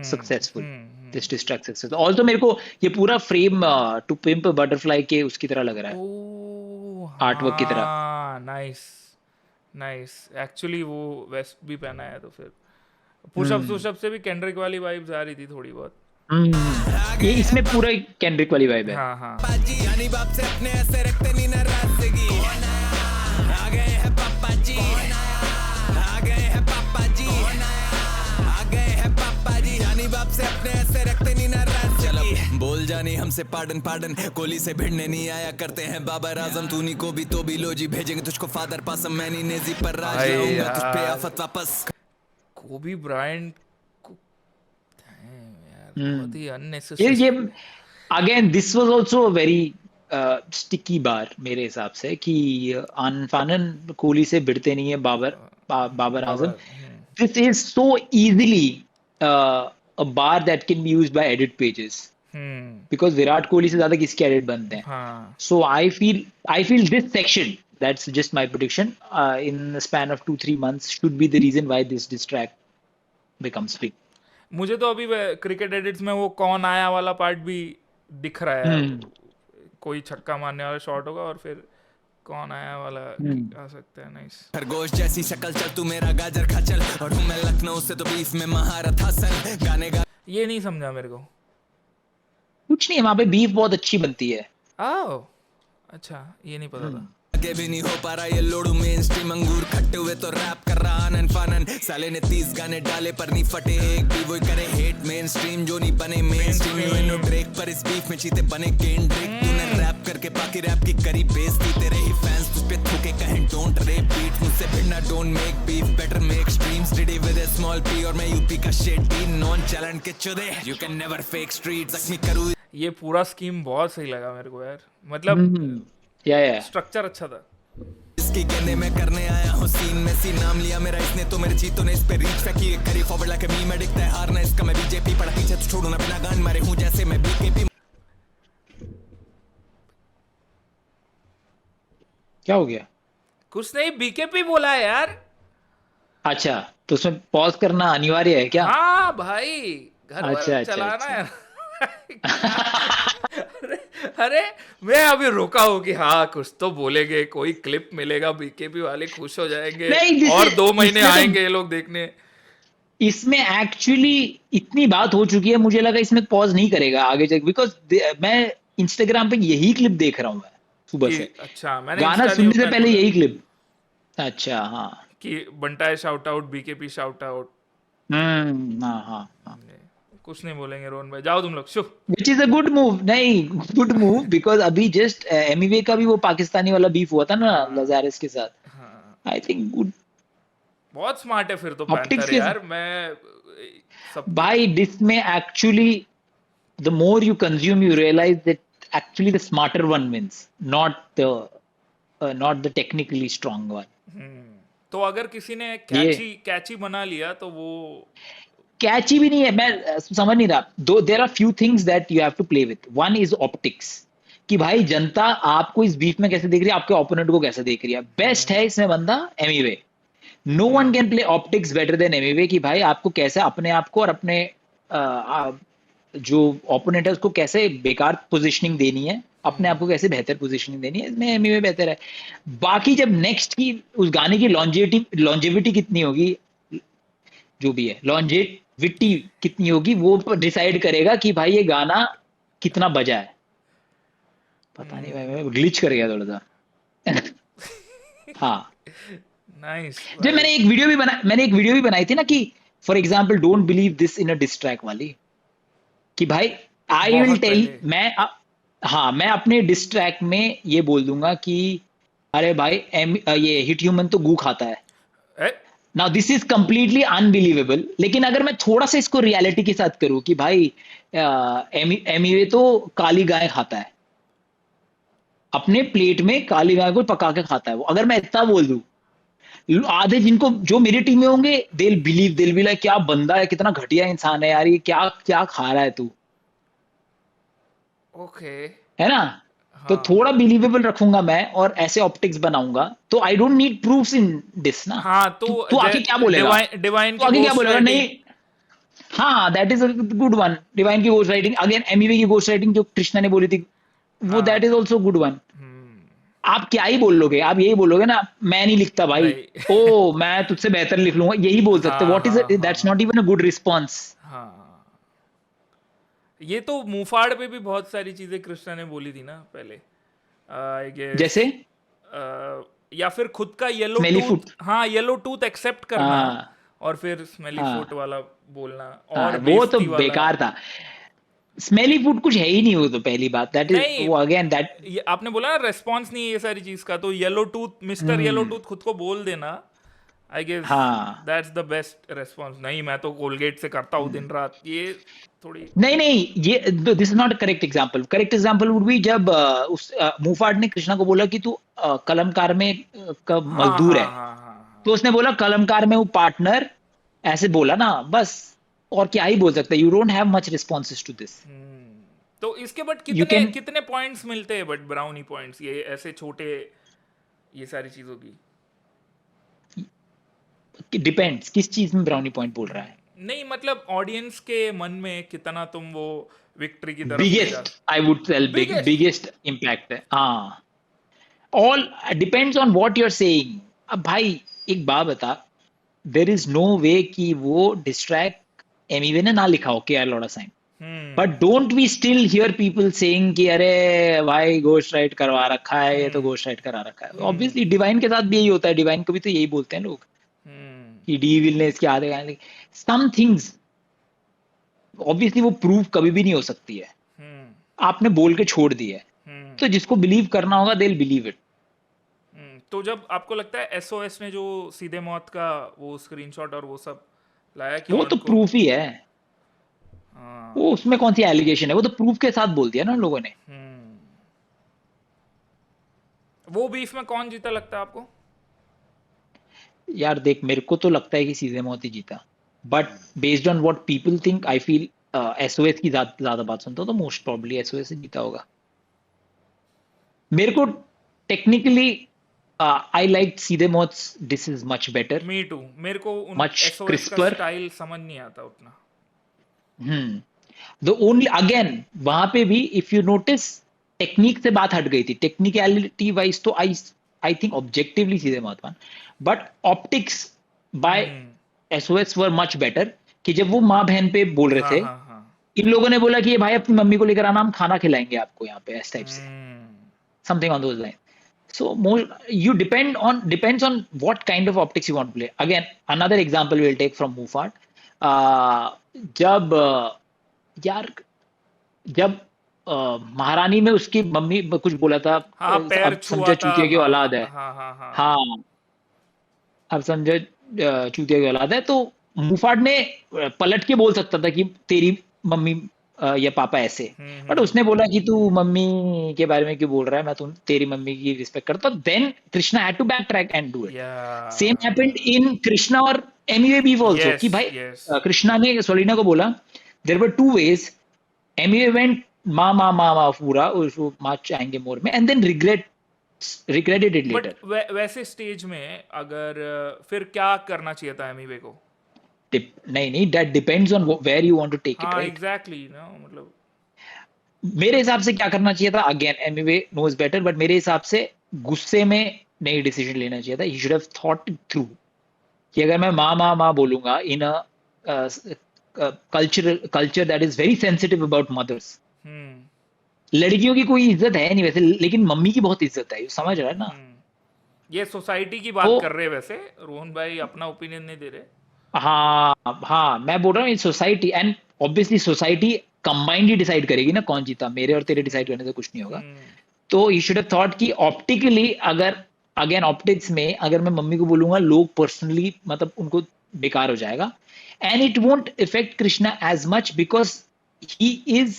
[SPEAKER 2] successful, this diss track successful. Also मेरे को ये पूरा frame To Pimp a Butterfly के उसकी तरह लग रहा है, Artwork की तरह।
[SPEAKER 1] Nice nice. एक्चुअली वो वेस्ट भी पहना है तो फिर पुशअप से भी केंड्रिक वाली वाइब्स आ रही थी थोड़ी बहुत।
[SPEAKER 2] ये इसमें पूरा केंड्रिक वाली वाइब है।
[SPEAKER 1] हाँ
[SPEAKER 3] पाजी यानी बाप से अपने ऐसे रखते नहीं नाराजगी आ गए हैं पापा जी आ गए हैं पापा जी आ गए हैं पापा जी यानी बाप से अपने ऐसे रखते नहीं नाराजगी बोल जानी हमसे पार्डन कोहली से भिड़ने नहीं आया करते हैं बाबर आजम तूनी को भी तो भी लो जी भेजेंगे तुझको फादर पासम मैनी नेजी पर राज
[SPEAKER 1] भाई
[SPEAKER 3] लाऊंगा तुझ पे
[SPEAKER 1] यार।
[SPEAKER 3] आफत वापस
[SPEAKER 1] कोबी ब्रायंट को यार बहुत ही
[SPEAKER 2] ये
[SPEAKER 1] unnecessary.
[SPEAKER 2] Again this was also a very sticky bar मेरे हिसाब से कि अनफानन कोहली से भिड़ते नहीं है Babar Azam. This is so easily a bar that can be used by edit pages because Virat Kohli से ज्यादा किसके edit बनते हैं।
[SPEAKER 1] हाँ
[SPEAKER 2] So I feel this section, that's just my prediction, in the span of 2-3 months should be the reason why this diss track becomes big.
[SPEAKER 1] मुझे तो अभी cricket edits में वो कौन आया वाला पार्ट भी दिख रहा है। कोई छक्का मारने वाला शॉट होगा और फिर कौन आया वाला आ सकता है। नाइस।
[SPEAKER 3] खरगोश जैसी शक्ल चल तू मेरा गाजर खा चल और हूँ मैं लखनऊ से तो बीफ में महारत हासिल गाने गा
[SPEAKER 1] ये नहीं समझा मेरे को।
[SPEAKER 2] कुछ नहीं, वहां पे बीफ बहुत अच्छी बनती है।
[SPEAKER 1] आओ अच्छा, ये नहीं पता था।
[SPEAKER 3] आगे भी नहीं हो पा रहा ये लोडू मेन स्ट्रीम अंगूर खट्टे हुए तो रैप कर रहा आनन फानन साले ने 30 गाने डाले पर नहीं फटे एक भी वही करे हेट मेन स्ट्रीम जो नहीं बने main stream you know Drake पर इस बीफ में चीते बने केंड्रिक तूने रैप करके बाकी रैप की करी बेइज्जती तेरे ही फैंस तुझ पे थूके कहें डोंट रेप बीट मुझसे भिड़ना don't make beef better make streams Diddy with a small p और मैं यूपी का शेड टी नॉन चैलेंज के चुदे you can never fake street जख्मी करूं
[SPEAKER 1] ये पूरा स्कीम बहुत सही लगा मेरे को यार, मतलब
[SPEAKER 2] या
[SPEAKER 1] स्ट्रक्चर अच्छा था।
[SPEAKER 3] इसकी गेंदे में करने आया हूँ सीन में सी नाम लिया मेरा इसने तो मेरे चीतों ने इस पे रीच फेंकी करी फॉरवर्ड लाइक मी मैं दिखता है हारना इसका मैं बीजेपी पड़ा पीछे तो छोड़ू ना बिना गान मारे हूँ जैसे मैं बीकेपी।
[SPEAKER 2] क्या हो गया?
[SPEAKER 1] कुछ नहीं, बीकेपी बोला है यार।
[SPEAKER 2] अच्छा तो उसमें पॉज करना अनिवार्य है क्या?
[SPEAKER 1] हाँ भाई, घर
[SPEAKER 2] अच्छा,
[SPEAKER 1] चलाना
[SPEAKER 2] अच्छा।
[SPEAKER 1] है। अरे मैं अभी रुका हूँ कि हाँ कुछ तो बोलेंगे, कोई क्लिप मिलेगा, बीकेपी वाले खुश हो जाएंगे
[SPEAKER 2] नहीं,
[SPEAKER 1] और 2 महीने
[SPEAKER 2] इसमें तो-
[SPEAKER 1] आएंगे ये लोग देखने।
[SPEAKER 2] इसमें एक्चुअली इतनी बात हो चुकी है, मुझे लगा इसमें पॉज नहीं करेगा आगे चल, बिकॉज मैं इंस्टाग्राम पे यही क्लिप देख रहा हूँ मैं सुबह से।
[SPEAKER 1] अच्छा, मैंने
[SPEAKER 2] गाना
[SPEAKER 1] Insta
[SPEAKER 2] सुनने
[SPEAKER 1] नहीं
[SPEAKER 2] से
[SPEAKER 1] open
[SPEAKER 2] पहले
[SPEAKER 1] किया
[SPEAKER 2] यही क्लिप। अच्छा हाँ
[SPEAKER 1] कि Bantai shout out, BKP shout out.
[SPEAKER 2] हाँ
[SPEAKER 1] कुछ नहीं बोलेंगे रोहन भाई, जाओ तुम लोग Shubh.
[SPEAKER 2] Which is a good move. नहीं गुड मूव बिकॉज अभी जस्ट एमिवे का भी वो पाकिस्तानी वाला बीफ हुआ था ना लजारिस के साथ। आई थिंक गुड,
[SPEAKER 1] बहुत स्मार्ट है फिर तो
[SPEAKER 2] Optics
[SPEAKER 1] पैंथर
[SPEAKER 2] के-
[SPEAKER 1] यार। मैं सब
[SPEAKER 2] भाई दिस में actually the more you consume you realise that actually the smarter one wins, not the technically strong one.
[SPEAKER 1] तो अगर किसी ने कैची बना लिया तो वो
[SPEAKER 2] कैची भी नहीं है, मैं समझ नहीं रहा। दो there are few things that you have to play with. One is optics, कि भाई जनता आपको इस बीफ में कैसे देख रही है, आपके ओपोनेंट को कैसे देख रही है। बेस्ट है इसमें बंदा Emiway. No one can play optics better than Emiway कि भाई आपको कैसे अपने आप को और अपने जो ओपोनेंट है उसको कैसे बेकार पोजीशनिंग देनी है, अपने आप को कैसे बेहतर पोजीशनिंग देनी है, इसमें एमवे बेहतर है। बाकी जब नेक्स्ट की उस गाने की लॉन्जेविटी कितनी होगी, जो भी है लॉन्जेविटी कितनी होगी, वो डिसाइड करेगा कि भाई ये गाना कितना बजा है। पता नहीं भाई, मैं ग्लिच कर गया थोड़ा सा। हाँ,
[SPEAKER 1] नाइस
[SPEAKER 2] जब मैंने एक वीडियो भी बनाई थी ना कि for example don't believe this in a diss track वाली, कि भाई आई विल
[SPEAKER 1] बहुत
[SPEAKER 2] टेल,
[SPEAKER 1] पहले।
[SPEAKER 2] हाँ मैं अपने डिस ट्रैक में ये बोल दूंगा कि अरे भाई ये हिट ह्यूमन तो गू खाता है।
[SPEAKER 1] ए,
[SPEAKER 2] now this is completely unbelievable, लेकिन अगर मैं थोड़ा सा इसको रियलिटी के साथ करूं कि भाई एमिवे तो काली गाय खाता है, अपने प्लेट में काली गाय को पका के खाता है वो, अगर मैं इतना बोल दूं, आधे जिनको जो मेरी टीम में होंगे दिल बी लाइक क्या बंदा है, कितना घटिया इंसान है यार, ये क्या क्या खा रहा है तू,
[SPEAKER 1] ओके।
[SPEAKER 2] है ना। तो
[SPEAKER 1] हाँ
[SPEAKER 2] थोड़ा बिलीवेबल रखूंगा मैं और ऐसे ऑप्टिक्स बनाऊंगा, तो I don't need proofs in this ना।
[SPEAKER 1] हाँ,
[SPEAKER 2] तू आके क्या बोलेगा,
[SPEAKER 1] डिवाइन
[SPEAKER 2] तू
[SPEAKER 1] की
[SPEAKER 2] आके क्या
[SPEAKER 1] घोस्ट
[SPEAKER 2] बोलेगा,
[SPEAKER 1] राइटिंग।
[SPEAKER 2] नहीं हाँ that is a good one, divine की घोस्ट राइटिंग, अगेन एमईवे की घोस्ट राइटिंग जो कृष्णा ने बोली थी, वो दैट इज
[SPEAKER 1] हाँ।
[SPEAKER 2] Also good one. आप क्या ही बोल लोगे, आप यही बोलोगे ना मैं नहीं लिखता भाई,
[SPEAKER 1] नहीं।
[SPEAKER 2] ओ मैं तुझसे बेहतर लिख लूंगा, यही बोल सकते,
[SPEAKER 1] हाँ
[SPEAKER 2] व्हाट इज
[SPEAKER 1] हाँ
[SPEAKER 2] दैट्स
[SPEAKER 1] हाँ
[SPEAKER 2] not even a good response.
[SPEAKER 1] हाँ। ये तो मुफाड़ पे भी बहुत सारी चीजें कृष्णा ने बोली थी ना पहले, आई गेस।
[SPEAKER 2] जैसे
[SPEAKER 1] या फिर खुद का येलो
[SPEAKER 2] स्मेली
[SPEAKER 1] टूथ,
[SPEAKER 2] फुट,
[SPEAKER 1] हाँ येलो टूथ एक्सेप्ट करना,
[SPEAKER 2] हाँ
[SPEAKER 1] और फिर स्मेली फुट
[SPEAKER 2] हाँ
[SPEAKER 1] वाला बोलना,
[SPEAKER 2] हाँ,
[SPEAKER 1] और
[SPEAKER 2] वो तो
[SPEAKER 1] बेइज्जती वाला।
[SPEAKER 2] बेकार था, स्मेली फूड कुछ है ही नहीं, वो तो पहली बात, दैट इज
[SPEAKER 1] नहीं,
[SPEAKER 2] वो अगेन दैट।
[SPEAKER 1] ये आपने बोला ना रेस्पॉन्स नहीं है ये सारी चीज का, तो yellow tooth, mister yellow tooth खुद को बोल देना, आई गेस
[SPEAKER 2] हाँ
[SPEAKER 1] दैट्स द बेस्ट रेस्पॉन्स। नहीं मैं तो कोलगेट से करता हूँ दिन रात, ये थोड़ी।
[SPEAKER 2] नहीं नहीं, ये this is not correct example, correct example would be जब उस मुफाड ने कृष्णा को बोला कि तू कलमकार में का
[SPEAKER 1] हाँ
[SPEAKER 2] मजदूर
[SPEAKER 1] हाँ
[SPEAKER 2] है,
[SPEAKER 1] हाँ हाँ
[SPEAKER 2] तो उसने बोला कलमकार में वो पार्टनर, ऐसे बोला ना बस, और क्या ही बोल सकता है, you don't have much responses to this,
[SPEAKER 1] तो इसके बट
[SPEAKER 2] यू
[SPEAKER 1] कितने
[SPEAKER 2] कैन,
[SPEAKER 1] कितने पॉइंट्स मिलते हैं, बट ब्राउनी पॉइंट्स ये ऐसे छोटे, ये सारी चीजों की।
[SPEAKER 2] डिपेंड्स किस चीज में ब्राउनी पॉइंट बोल रहा है।
[SPEAKER 1] नहीं मतलब ऑडियंस के मन में कितना तुम वो विक्ट्री की तरफ ले जा।
[SPEAKER 2] Biggest I would tell,
[SPEAKER 1] biggest.
[SPEAKER 2] Biggest impact है, हाँ all depends on what you are saying. अब भाई एक बात बता, देयर इज नो वे कि वो डिस्ट्रैक्ट एमईवे ने ना लिखा हो के lord sign, but don't we still hear people saying कि अरे भाई गोस्ट राइट करवा रखा है, ये तो गोस्ट राइट करा रखा है। ऑब्वियसली डिवाइन के साथ भी यही होता है, डिवाइन को भी तो यही बोलते हैं लोग कि डी विल ने इसके आधे गाने, सम थिंग्स ऑब्वियसली वो प्रूव कभी भी नहीं हो सकती है, आपने बोल के छोड़ दिया है, तो जिसको बिलीव करना होगा दे विल बिलीव इट।
[SPEAKER 1] तो जब आपको लगता है एसओएस ने जो सीधे मौत का वो स्क्रीनशॉट और वो सब लाया कि
[SPEAKER 2] वो तो प्रूफ ही है, वो उसमें कौन सी एलिगेशन है, वो तो प्रूफ के साथ बोल दिया ना उन लोगों ने।
[SPEAKER 1] वो बीफ में कौन जीता लगता है आपको?
[SPEAKER 2] यार देख, मेरे को तो लगता है कि सीधे मौत ही जीता, but based on what people think I feel SOS की ज्यादा बात सुनता हूं, तो मोस्ट प्रोबब्ली एसओएस ही जीता होगा। मेरे को technically I like Seedhe Maut, this is much better,
[SPEAKER 1] me too, मेरे को उन
[SPEAKER 2] Much
[SPEAKER 1] एसओएस का
[SPEAKER 2] crisper.
[SPEAKER 1] स्टाइल समझ नहीं आता उतना।
[SPEAKER 2] द ओनली अगेन वहां पे भी इफ यू नोटिस टेक्निक से बात हट गई थी, टेक्निकलिटी वाइज तो I think objectively Seedhe Maut won, but optics by SOS were much better, कि जब वो माँ बहन पे बोल रहे थे, इन लोगों ने बोला कि ये भाई अपनी मम्मी को लेकर आना, हम खाना खिलाएंगे आपको यहाँ पे, इस टाइप से something on those line. So more you depends on what kind of optics you want to play. Again, another example we'll take from Mufat. जब महारानी में उसकी मम्मी कुछ बोला था,
[SPEAKER 1] पैर
[SPEAKER 2] अब समझा चूतिया की औलाद है, हाँ अब समझा चूतिया की औलाद है, तो मुफाट ने पलट के बोल सकता था कि तेरी मम्मी या पापा ऐसे, बट उसने बोला कि तू मम्मी के बारे में क्यों बोल रहा है, मैं तेरी मम्मी की रिस्पेक्ट करता हूं। Then Krishna had to backtrack and do it. Same happened in Krishna और एमईवे बीफ आल्सो, कि भाई कृष्णा ने सोलिना को बोला, there were two ways, Emiway went माँ पूरा उसको माँ चाहेंगे मोर में, and then regret regretted it
[SPEAKER 1] but
[SPEAKER 2] later.
[SPEAKER 1] वैसे स्टेज में अगर फिर क्या करना चाहिए था एमिवे को?
[SPEAKER 2] नहीं, that depends on where you want to take it,
[SPEAKER 1] हाँ
[SPEAKER 2] right?
[SPEAKER 1] एग्जैक्टली ना, मतलब
[SPEAKER 2] मेरे हिसाब से क्या करना चाहिए था, again Emiway knows better, but मेरे हिसाब से गुस्से में नहीं डिसीजन लेना चाहिए था. He should have thought through कि अगर मैं माँ बोलूंगा in a culture that is very sensitive about mothers. लड़कियों की कोई इज्जत है नहीं वैसे, लेकिन मम्मी की बहुत इज्जत है, समझ रहा है ना.
[SPEAKER 1] ये सोसाइटी की बात
[SPEAKER 2] तो
[SPEAKER 1] कर रहे हैं वैसे, रोहन भाई अपना ओपिनियन नहीं दे रहे.
[SPEAKER 2] हाँ मैं बोल रहा हूँ society, and obviously society combined he decide करेगी ना कौन जीता. मेरे और तेरे डिसाइड करने से कुछ नहीं होगा. तो यू शुड हैव थॉट कि ऑप्टिकली, अगर अगेन ऑप्टिक्स में अगर मैं मम्मी को बोलूंगा, लोग पर्सनली मतलब उनको बेकार हो जाएगा. And it won't affect Krishna as much because he is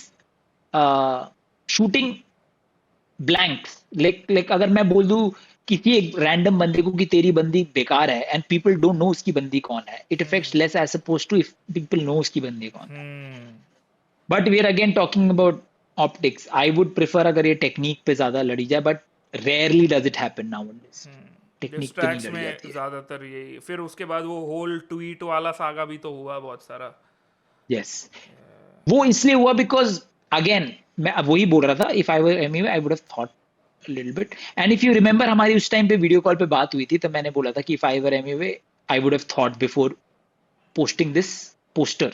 [SPEAKER 2] shooting blanks. Like अगर मैं बोल दूं किसी एक रैंडम बंदे को कि तेरी बंदी बेकार है, एंड पीपल डोंट नो उसकी बंदी कौन है, it affects less as oppose to if people know उसकी बंदी कौन है. But we are again talking about optics. I would prefer अगर ये टेक्निक पे ज्यादा लड़ी जाए, but rarely does it happen nowadays. Technique पे नहीं
[SPEAKER 1] डिस्ट्रैक्ट्स
[SPEAKER 2] लड़ी
[SPEAKER 1] में
[SPEAKER 2] जाती है.
[SPEAKER 1] ज्यादातर यही. फिर उसके बाद वो होल ट्वीट वाला सागा भी तो हुआ बहुत सारा.
[SPEAKER 2] यस, वो इसलिए हुआ बिकॉज अगेन मैं अब वही बोल रहा था, if I were Emiway I would have thought a little bit. And if you remember हमारी उस टाइम पे वीडियो कॉल पे बात हुई थी, तो मैंने बोला था कि if I were Emiway I would have thought before posting this poster.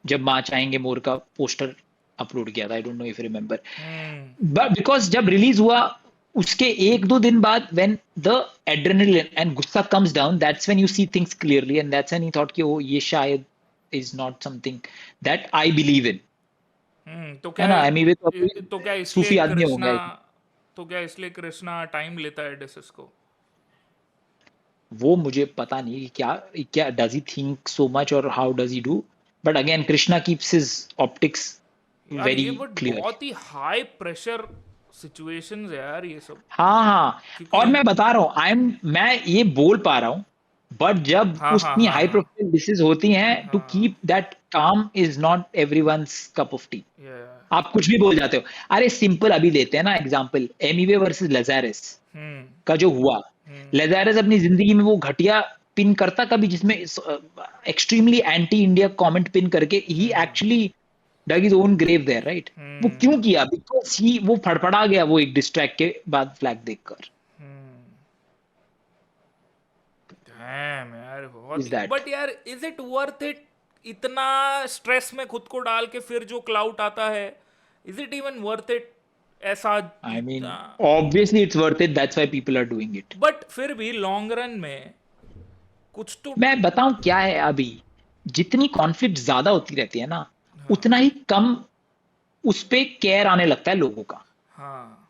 [SPEAKER 2] जब माँ चाहेंगे मोर का पोस्टर अपलोड किया था, आई don't know if you remember. But because जब रिलीज हुआ उसके 1-2 दिन बाद, when the adrenaline and गुस्सा comes down, that's when you see things clearly, and that's when he thought कि ये शायद is not something that I believe in.
[SPEAKER 1] तो
[SPEAKER 2] है ना, एमिवे तो
[SPEAKER 1] क्या
[SPEAKER 2] सूफी
[SPEAKER 1] इसलिए
[SPEAKER 2] आदमी हो
[SPEAKER 1] कृष्णा,
[SPEAKER 2] गया.
[SPEAKER 1] तो क्या इसलिए कृष्णा टाइम लेता है डिसिस को?
[SPEAKER 2] वो मुझे पता नहीं कि क्या does he think so much और how does he do. But again Krishna keeps his optics very clear.
[SPEAKER 1] बहुत ही हाई प्रेशर सिचुएशंस है यार ये सब.
[SPEAKER 2] हाँ और मैं बता रहा हूँ, मैं ये बोल पा रहा हूँ, बट जब उतनी हाई प्रोफाइल डिसीज होती हैं, टू कीप दैट काम is not everyone's cup of T. आप कुछ भी बोल जाते हो. अरे सिंपल अभी लेते हैं ना एग्जांपल, एमिवे वर्सेस लजारेस का जो हुआ. लजारेस अपनी जिंदगी में वो घटिया पिन करता कभी जिसमें extremely anti India comment pin करके ही actually dug his own grave there, right. वो क्यों किया? बिकॉज ही वो फड़फड़ा गया वो एक डिस्ट्रैक्ट के बाद फ्लैग देखकर.
[SPEAKER 1] डैम यार बहुत. बट यार इज इट वर्थ इट? इतना स्ट्रेस में खुद को डाल के फिर जो क्लाउड आता है, is it even worth it? ऐसा
[SPEAKER 2] I mean obviously it's worth it, that's why people are doing it.
[SPEAKER 1] But फिर भी लॉन्ग रन में कुछ तो.
[SPEAKER 2] मैं बताऊं क्या है, अभी जितनी कॉन्फ्लिक्ट ज्यादा होती रहती है ना, उतना ही कम उस पे केयर आने लगता है लोगों का.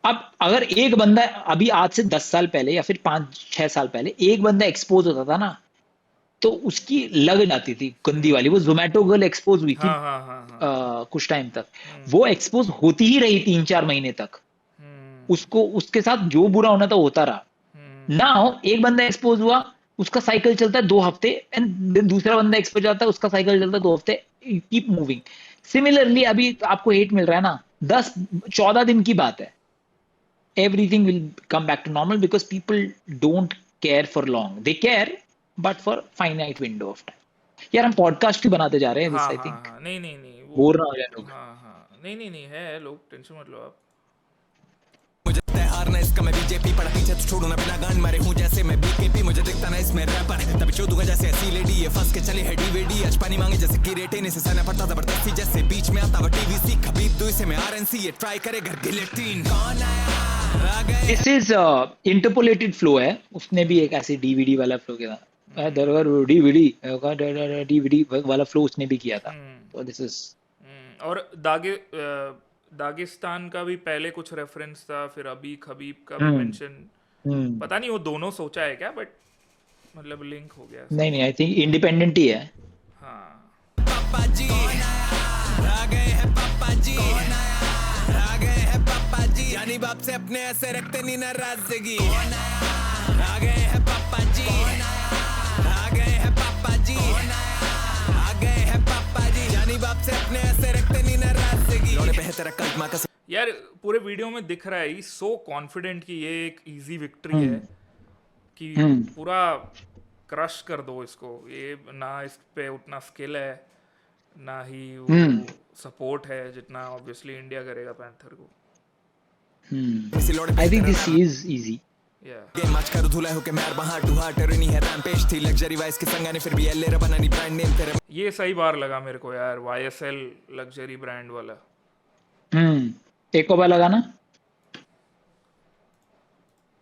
[SPEAKER 2] अब अगर एक बंदा अभी आज से 10 साल पहले या फिर 5-6 साल पहले एक बंदा एक्सपोज होता था ना, तो उसकी लग जाती थी गंदी वाली. वो जोमेटो गर्ल एक्सपोज हुई थी कुछ टाइम तक. वो एक्सपोज होती ही रही 3-4 महीने तक. उसको उसके साथ जो बुरा होना था होता रहा. नाउ एक बंदा एक्सपोज हुआ, उसका साइकिल चलता है 2 हफ्ते, एंड दूसरा बंदा एक्सपोज आता है, उसका साइकिल चलता है 2 हफ्ते. Keep moving. सिमिलरली अभी आपको हेट मिल रहा है ना, 10-14 दिन की बात है, everything will come back to normal because people don't care for long. They care but for finite window of time. यार हम पॉडकास्ट क्यों बनाते जा रहे हैं? दिस आई थिंक
[SPEAKER 1] नहीं
[SPEAKER 2] बोर ना हो जाए लोग.
[SPEAKER 1] नहीं है लोग, टेंशन मत लो आप.
[SPEAKER 3] मुझे हारना इसका, मैं बीजेपी पड़ा पीछे तो छोड़ू ना, बिना गान मारे हूं जैसे मैं बीकेपी. मुझे दिखता ना इसमें रैपर, तभी चो दूंगा जैसे ऐसी लेडी. ये फंस के चले है डीवीडी, आज पानी मांगे जैसे गिरेटे से सहना पड़ता जबरदस्ती, जैसे बीच में आता वो टीवीसी. खबीब दो इसे मैं आरएनसी, ये ट्राई करे घर गिलेटिन. कौन आया?
[SPEAKER 2] दिस इज इंटरपोलेटेड फ्लो है. उसने भी एक ऐसे डीवीडी वाला फ्लो किया था, डीवीडी वाला फ्लो उसने भी किया था. तो दिस इज.
[SPEAKER 1] और दागिस्तान का भी पहले कुछ रेफरेंस था, फिर अभी खबीब का भी मेंशन. पता नहीं वो दोनों सोचा है क्या, बट मतलब लिंक हो गया.
[SPEAKER 2] नहीं आई थिंक इंडिपेंडेंट ही है.
[SPEAKER 3] पापा जी आ गए हैं, पापा जी आ गए हैं, पापा जी. यानी बाप से अपने ऐसे रखते नहीं नाराजगी. आ गए हैं पापा जी, आ गए हैं पापा जी, आ गए हैं पापा जी. यानी बाप से अपने ऐसे रखते नहीं नाराजगी. लौड़े पे है तेरा कल्मा का.
[SPEAKER 1] यार पूरे वीडियो में दिख रहा है, सो कॉन्फिडेंट कि ये एक इजी विक्ट्री है, कि पूरा क्रश कर दो इसको। ये ना इस पे उतना स्किल है, ना ही वो सपोर्ट है जितना ऑब्वियसली इंडिया करेगा पैंथर को।
[SPEAKER 2] I think this is easy.
[SPEAKER 3] Game आज कर धुला होके मैर बहा टू हार्ट रनी है रैम्पेज थी लग्जरी वाइस के संगा ने फिर भी एल बनानी ब्रांड नेम तेरे
[SPEAKER 1] ये सही बार लगा मेरे को यार, YSL लग्जरी ब्रांड वाला।
[SPEAKER 2] एक को बार लगाना।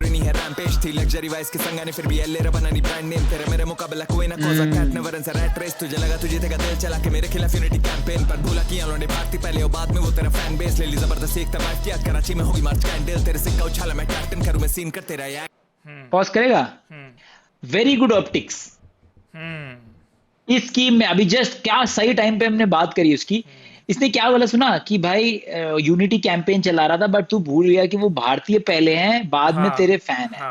[SPEAKER 3] रनी है रैम्पेज थी लग्जरी वाइस के संगा ने फिर भी एल बनानी ब्रांड नेम तेरे मेरे मुकाबला कोई ना कोसा cat never answer rat race तुझे लगा तुझे तेरा दिल चला के मेरे खिलाफ यूनिटी कैंपेन पर भूला किया लौंडे भागती पहले और बाद में वो तेरा फैन बेस ले ली जबरदस्त एक तबाह किया कराची में होगी मार्च कैंडल तेरे सिक्का उछाला मैं कैप्टन करूं मैं सीन कर तेरा यार
[SPEAKER 2] पॉज करेगा। वेरी गुड ऑप्टिक्स इस स्कीम में। अभी जस्ट क्या सही टाइम पे हमने बात करी उसकी। इसने क्या बोला सुना कि भाई यूनिटी कैंपेन चला रहा था बट तू भूल गया कि वो भारतीय पहले हैं बाद में तेरे फैन है।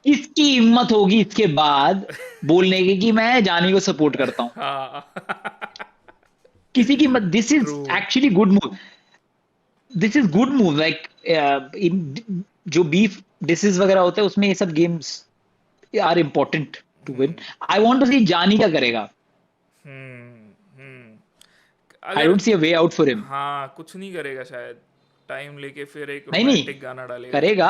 [SPEAKER 2] इसकी हिम्मत होगी इसके बाद बोलने की कि मैं जानी को सपोर्ट करता हूं। किसी की मत। This is actually good move. This is good move. Like जो बीफ डिसेस वगैरह होते हैं उसमें ये सब games are important to win. I want to see Jani क्या करेगा। I don't see a way out for him.
[SPEAKER 1] हाँ कुछ नहीं करेगा शायद, टाइम लेके फिर एक
[SPEAKER 2] नहीं
[SPEAKER 1] रोमांटिक गाना डालेगा।
[SPEAKER 2] करेगा।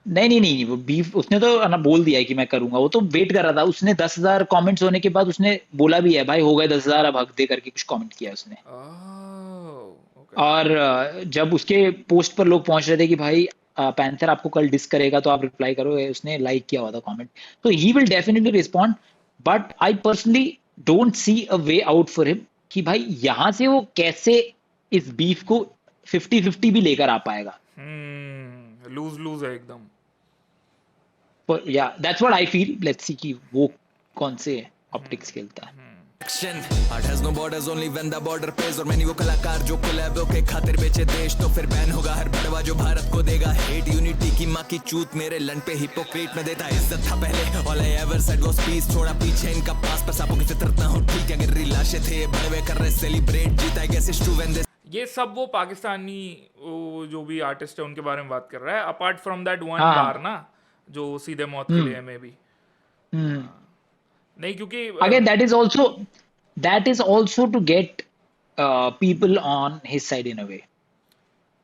[SPEAKER 2] नहीं वो बीफ उसने तो ना बोल दिया है कि मैं करूंगा। वो तो वेट कर रहा था। उसने 10,000 कमेंट्स होने के बाद उसने बोला भी है भाई हो गए 10,000 अब हक दे करके कुछ कमेंट किया उसने। और जब उसके पोस्ट पर लोग पहुंच रहे थे कि भाई पैंथर आपको कल डिस करेगा तो आप रिप्लाई करो, उसने लाइक किया हुआ था कमेंट। तो he will definitely respond but I personally don't see a way out for him कि भाई यहां से वो कैसे इस बीफ को 50-50 भी लेकर आ पाएगा।
[SPEAKER 1] लूज लूज है एकदम।
[SPEAKER 2] या that's what I feel. Let's see कि वो कौन से ऑप्टिक्स खेलता है।
[SPEAKER 3] Art has no borders only when the border pays और मैंने वो कलाकार जो कोलैबो के खातिर बेचे देश तो फिर बैन होगा हर बड़वा जो भारत को देगा हेट यूनिटी की माँ की चूत मेरे लन पे हिपोक्रेट में देता इज्जत था पहले all I ever said was peace छोड़ा पीछे इनका पास पर सांपों की फितरत ना हो ठीक अगर रिलाशे थे बड़वे कर रहे सेलिब्रेट जीता I guess it's true when they
[SPEAKER 1] ये सब वो पाकिस्तानी वो जो भी आर्टिस्ट है उनके बारे में बात कर रहा है, apart from that one bar ना जो सीधे मौत के लिए में भी नहीं, क्योंकि
[SPEAKER 2] again that is also to get people on his side in a way.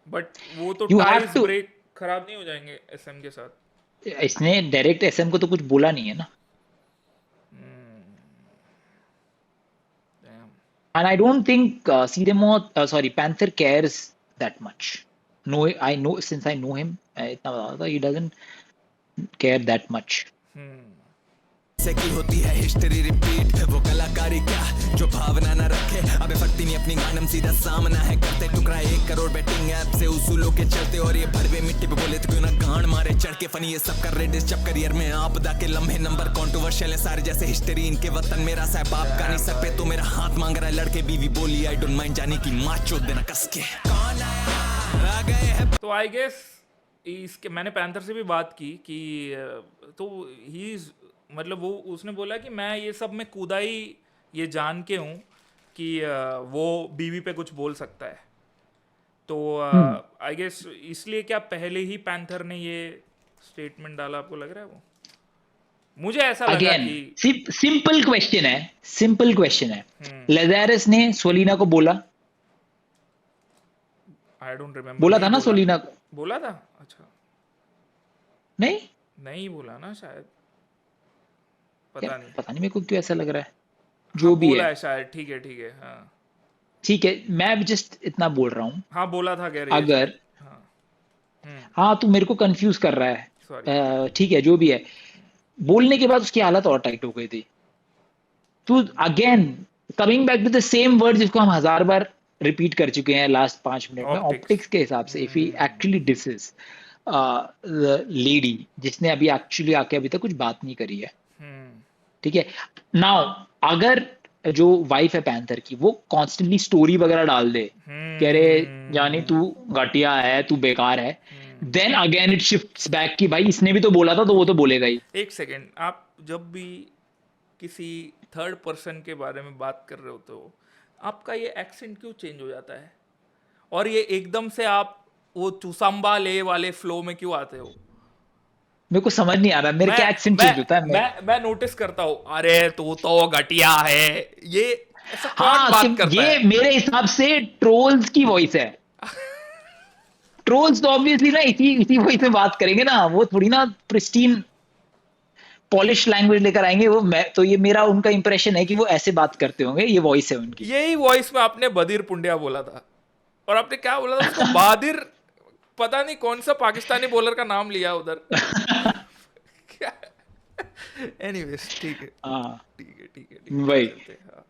[SPEAKER 1] But वो तो
[SPEAKER 2] You have
[SPEAKER 1] ties
[SPEAKER 2] to-
[SPEAKER 1] break खराब नहीं हो जाएंगे SM के साथ।
[SPEAKER 2] इसने डायरेक्ट SM को तो कुछ बोला नहीं है ना।
[SPEAKER 1] Damn.
[SPEAKER 2] And I don't think Panther cares that much. No, I know since I know him, इतना बता था he doesn't care that much.
[SPEAKER 3] से की होती है हिस्ट्री रिपीट वो कलाकारी क्या जो भावना न रखे अबे फटती नहीं अपनी गानम सीधा सामना है करते टुकड़ा 1 करोड़ बैटिंग ऐप से उसूलों के चलते और ये भरवे मिट्टी पे बोले तो क्यों ना गांड मारे चढ़ के फनी ये सब कर रहे डिस्टर्ब करियर में आपदा के लम्हे नंबर कंट्रोवर्शियल है सारे जैसे हिस्ट्री इनके वतन मेरा साहब बाप का नहीं सर पे तो मेरा हाथ मांग रहा है लड़के बीवी बोली आई डोंट माइंड जानी की माँ चोद देना कस के कौन आया आ गए हैं
[SPEAKER 1] तो आई गेस इसके मैंने पैंथर से भी बात की कि तो ही मतलब वो उसने बोला कि मैं ये सब में कूदा ही ये जान के हूँ कि वो बीवी पे कुछ बोल सकता है। तो आई गेस इसलिए क्या पहले ही पैंथर ने ये स्टेटमेंट डाला, आपको लग रहा है वो? मुझे ऐसा लगा
[SPEAKER 2] Again,
[SPEAKER 1] कि
[SPEAKER 2] सिंपल क्वेश्चन है। लेज़ारस ने सोलिना को बोला,
[SPEAKER 1] आई डोंट रिमेम्बर।
[SPEAKER 2] बोला था ना सोलिना को?
[SPEAKER 1] बोला था? अच्छा नहीं बोला ना शायद, पता नहीं
[SPEAKER 2] मेरे को क्यों ऐसा लग रहा है। जो भी
[SPEAKER 1] बोला
[SPEAKER 2] है
[SPEAKER 1] है शायद। ठीक है हाँ
[SPEAKER 2] ठीक है। मैं जस्ट इतना बोल रहा हूँ
[SPEAKER 1] हाँ बोला था कह रही है।
[SPEAKER 2] अगर हाँ तू मेरे को कंफ्यूज कर रहा है।
[SPEAKER 1] Sorry.
[SPEAKER 2] ठीक है जो भी है। बोलने के बाद उसकी हालत और टाइट हो गई थी। तू again coming back to the same word जिसको हम 1000 बार रिपीट कर चुके हैं लास्ट 5 मिनट में। ऑप्टिक्स के हिसाब से if he actually dishes lady जिसने अभी एक्चुअली आके अभी तक कुछ बात नहीं करी है, ठीक है। नाउ अगर जो वाइफ है पैंथर की वो कॉन्स्टेंटली स्टोरी वगैरह डाल दे कि अरे जानी तू घटिया है, तू बेकार है, then again it shifts back कि भाई इसने भी तो बोला था तो वो तो बोलेगा ही।
[SPEAKER 1] एक सेकेंड, आप जब भी किसी थर्ड पर्सन के बारे में बात कर रहे होते हो आपका ये एक्सेंट क्यों चेंज हो जाता है? और ये एकदम से आप वो चुसंबा ले वाले फ्लो में क्यों आते हो?
[SPEAKER 2] मेरे को समझ नहीं आ रहा, मेरे क्या एक्सेंट चेंज होता है।
[SPEAKER 1] मैं नोटिस करता हूँ, अरे तू तो घटिया है, ये ऐसा कौन
[SPEAKER 2] हाँ,
[SPEAKER 1] बात करता
[SPEAKER 2] ये
[SPEAKER 1] है?
[SPEAKER 2] मेरे हिसाब से ट्रोल्स की वॉइस है। ट्रोल्स तो ऑब्वियसली ना इसी इसी वॉइस में बात करेंगे ना, वो थोड़ी ना प्रिस्टीन पॉलिश लैंग्वेज लेकर आएंगे। वो मैं तो ये मेरा उनका इंप्रेशन है कि वो ऐसे बात करते होंगे, ये वॉइस है उनकी।
[SPEAKER 1] यही वॉइस में आपने बदिर पुंडिया बोला था, और आपने क्या बोला था उसको? बादिर, पता नहीं कौन सा पाकिस्तानी बॉलर का नाम लिया उधर। क्या? एनीवेज, ठीक है
[SPEAKER 2] हाँ,
[SPEAKER 1] ठीक है ठीक है ठीक है,
[SPEAKER 2] वही।
[SPEAKER 1] चलते हैं, हाँ।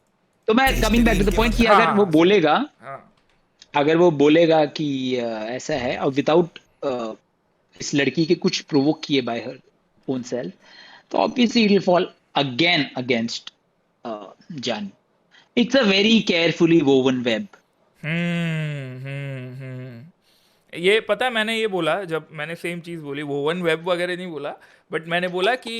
[SPEAKER 2] तो मैं coming back to the point कि
[SPEAKER 1] हाँ
[SPEAKER 2] अगर वो
[SPEAKER 1] हाँ
[SPEAKER 2] बोलेगा,
[SPEAKER 1] हाँ
[SPEAKER 2] अगर वो बोलेगा कि ऐसा है, और विदाउट इस लड़की के कुछ प्रोवोक किए बाय हर ओन सेल्फ, तो obviously it will fall again against Jani. It's a very carefully woven web.
[SPEAKER 1] ये पता है, मैंने ये बोला, जब मैंने सेम चीज़ बोली, वो वन वेब वगैरह नहीं बोला, बट मैंने बोला कि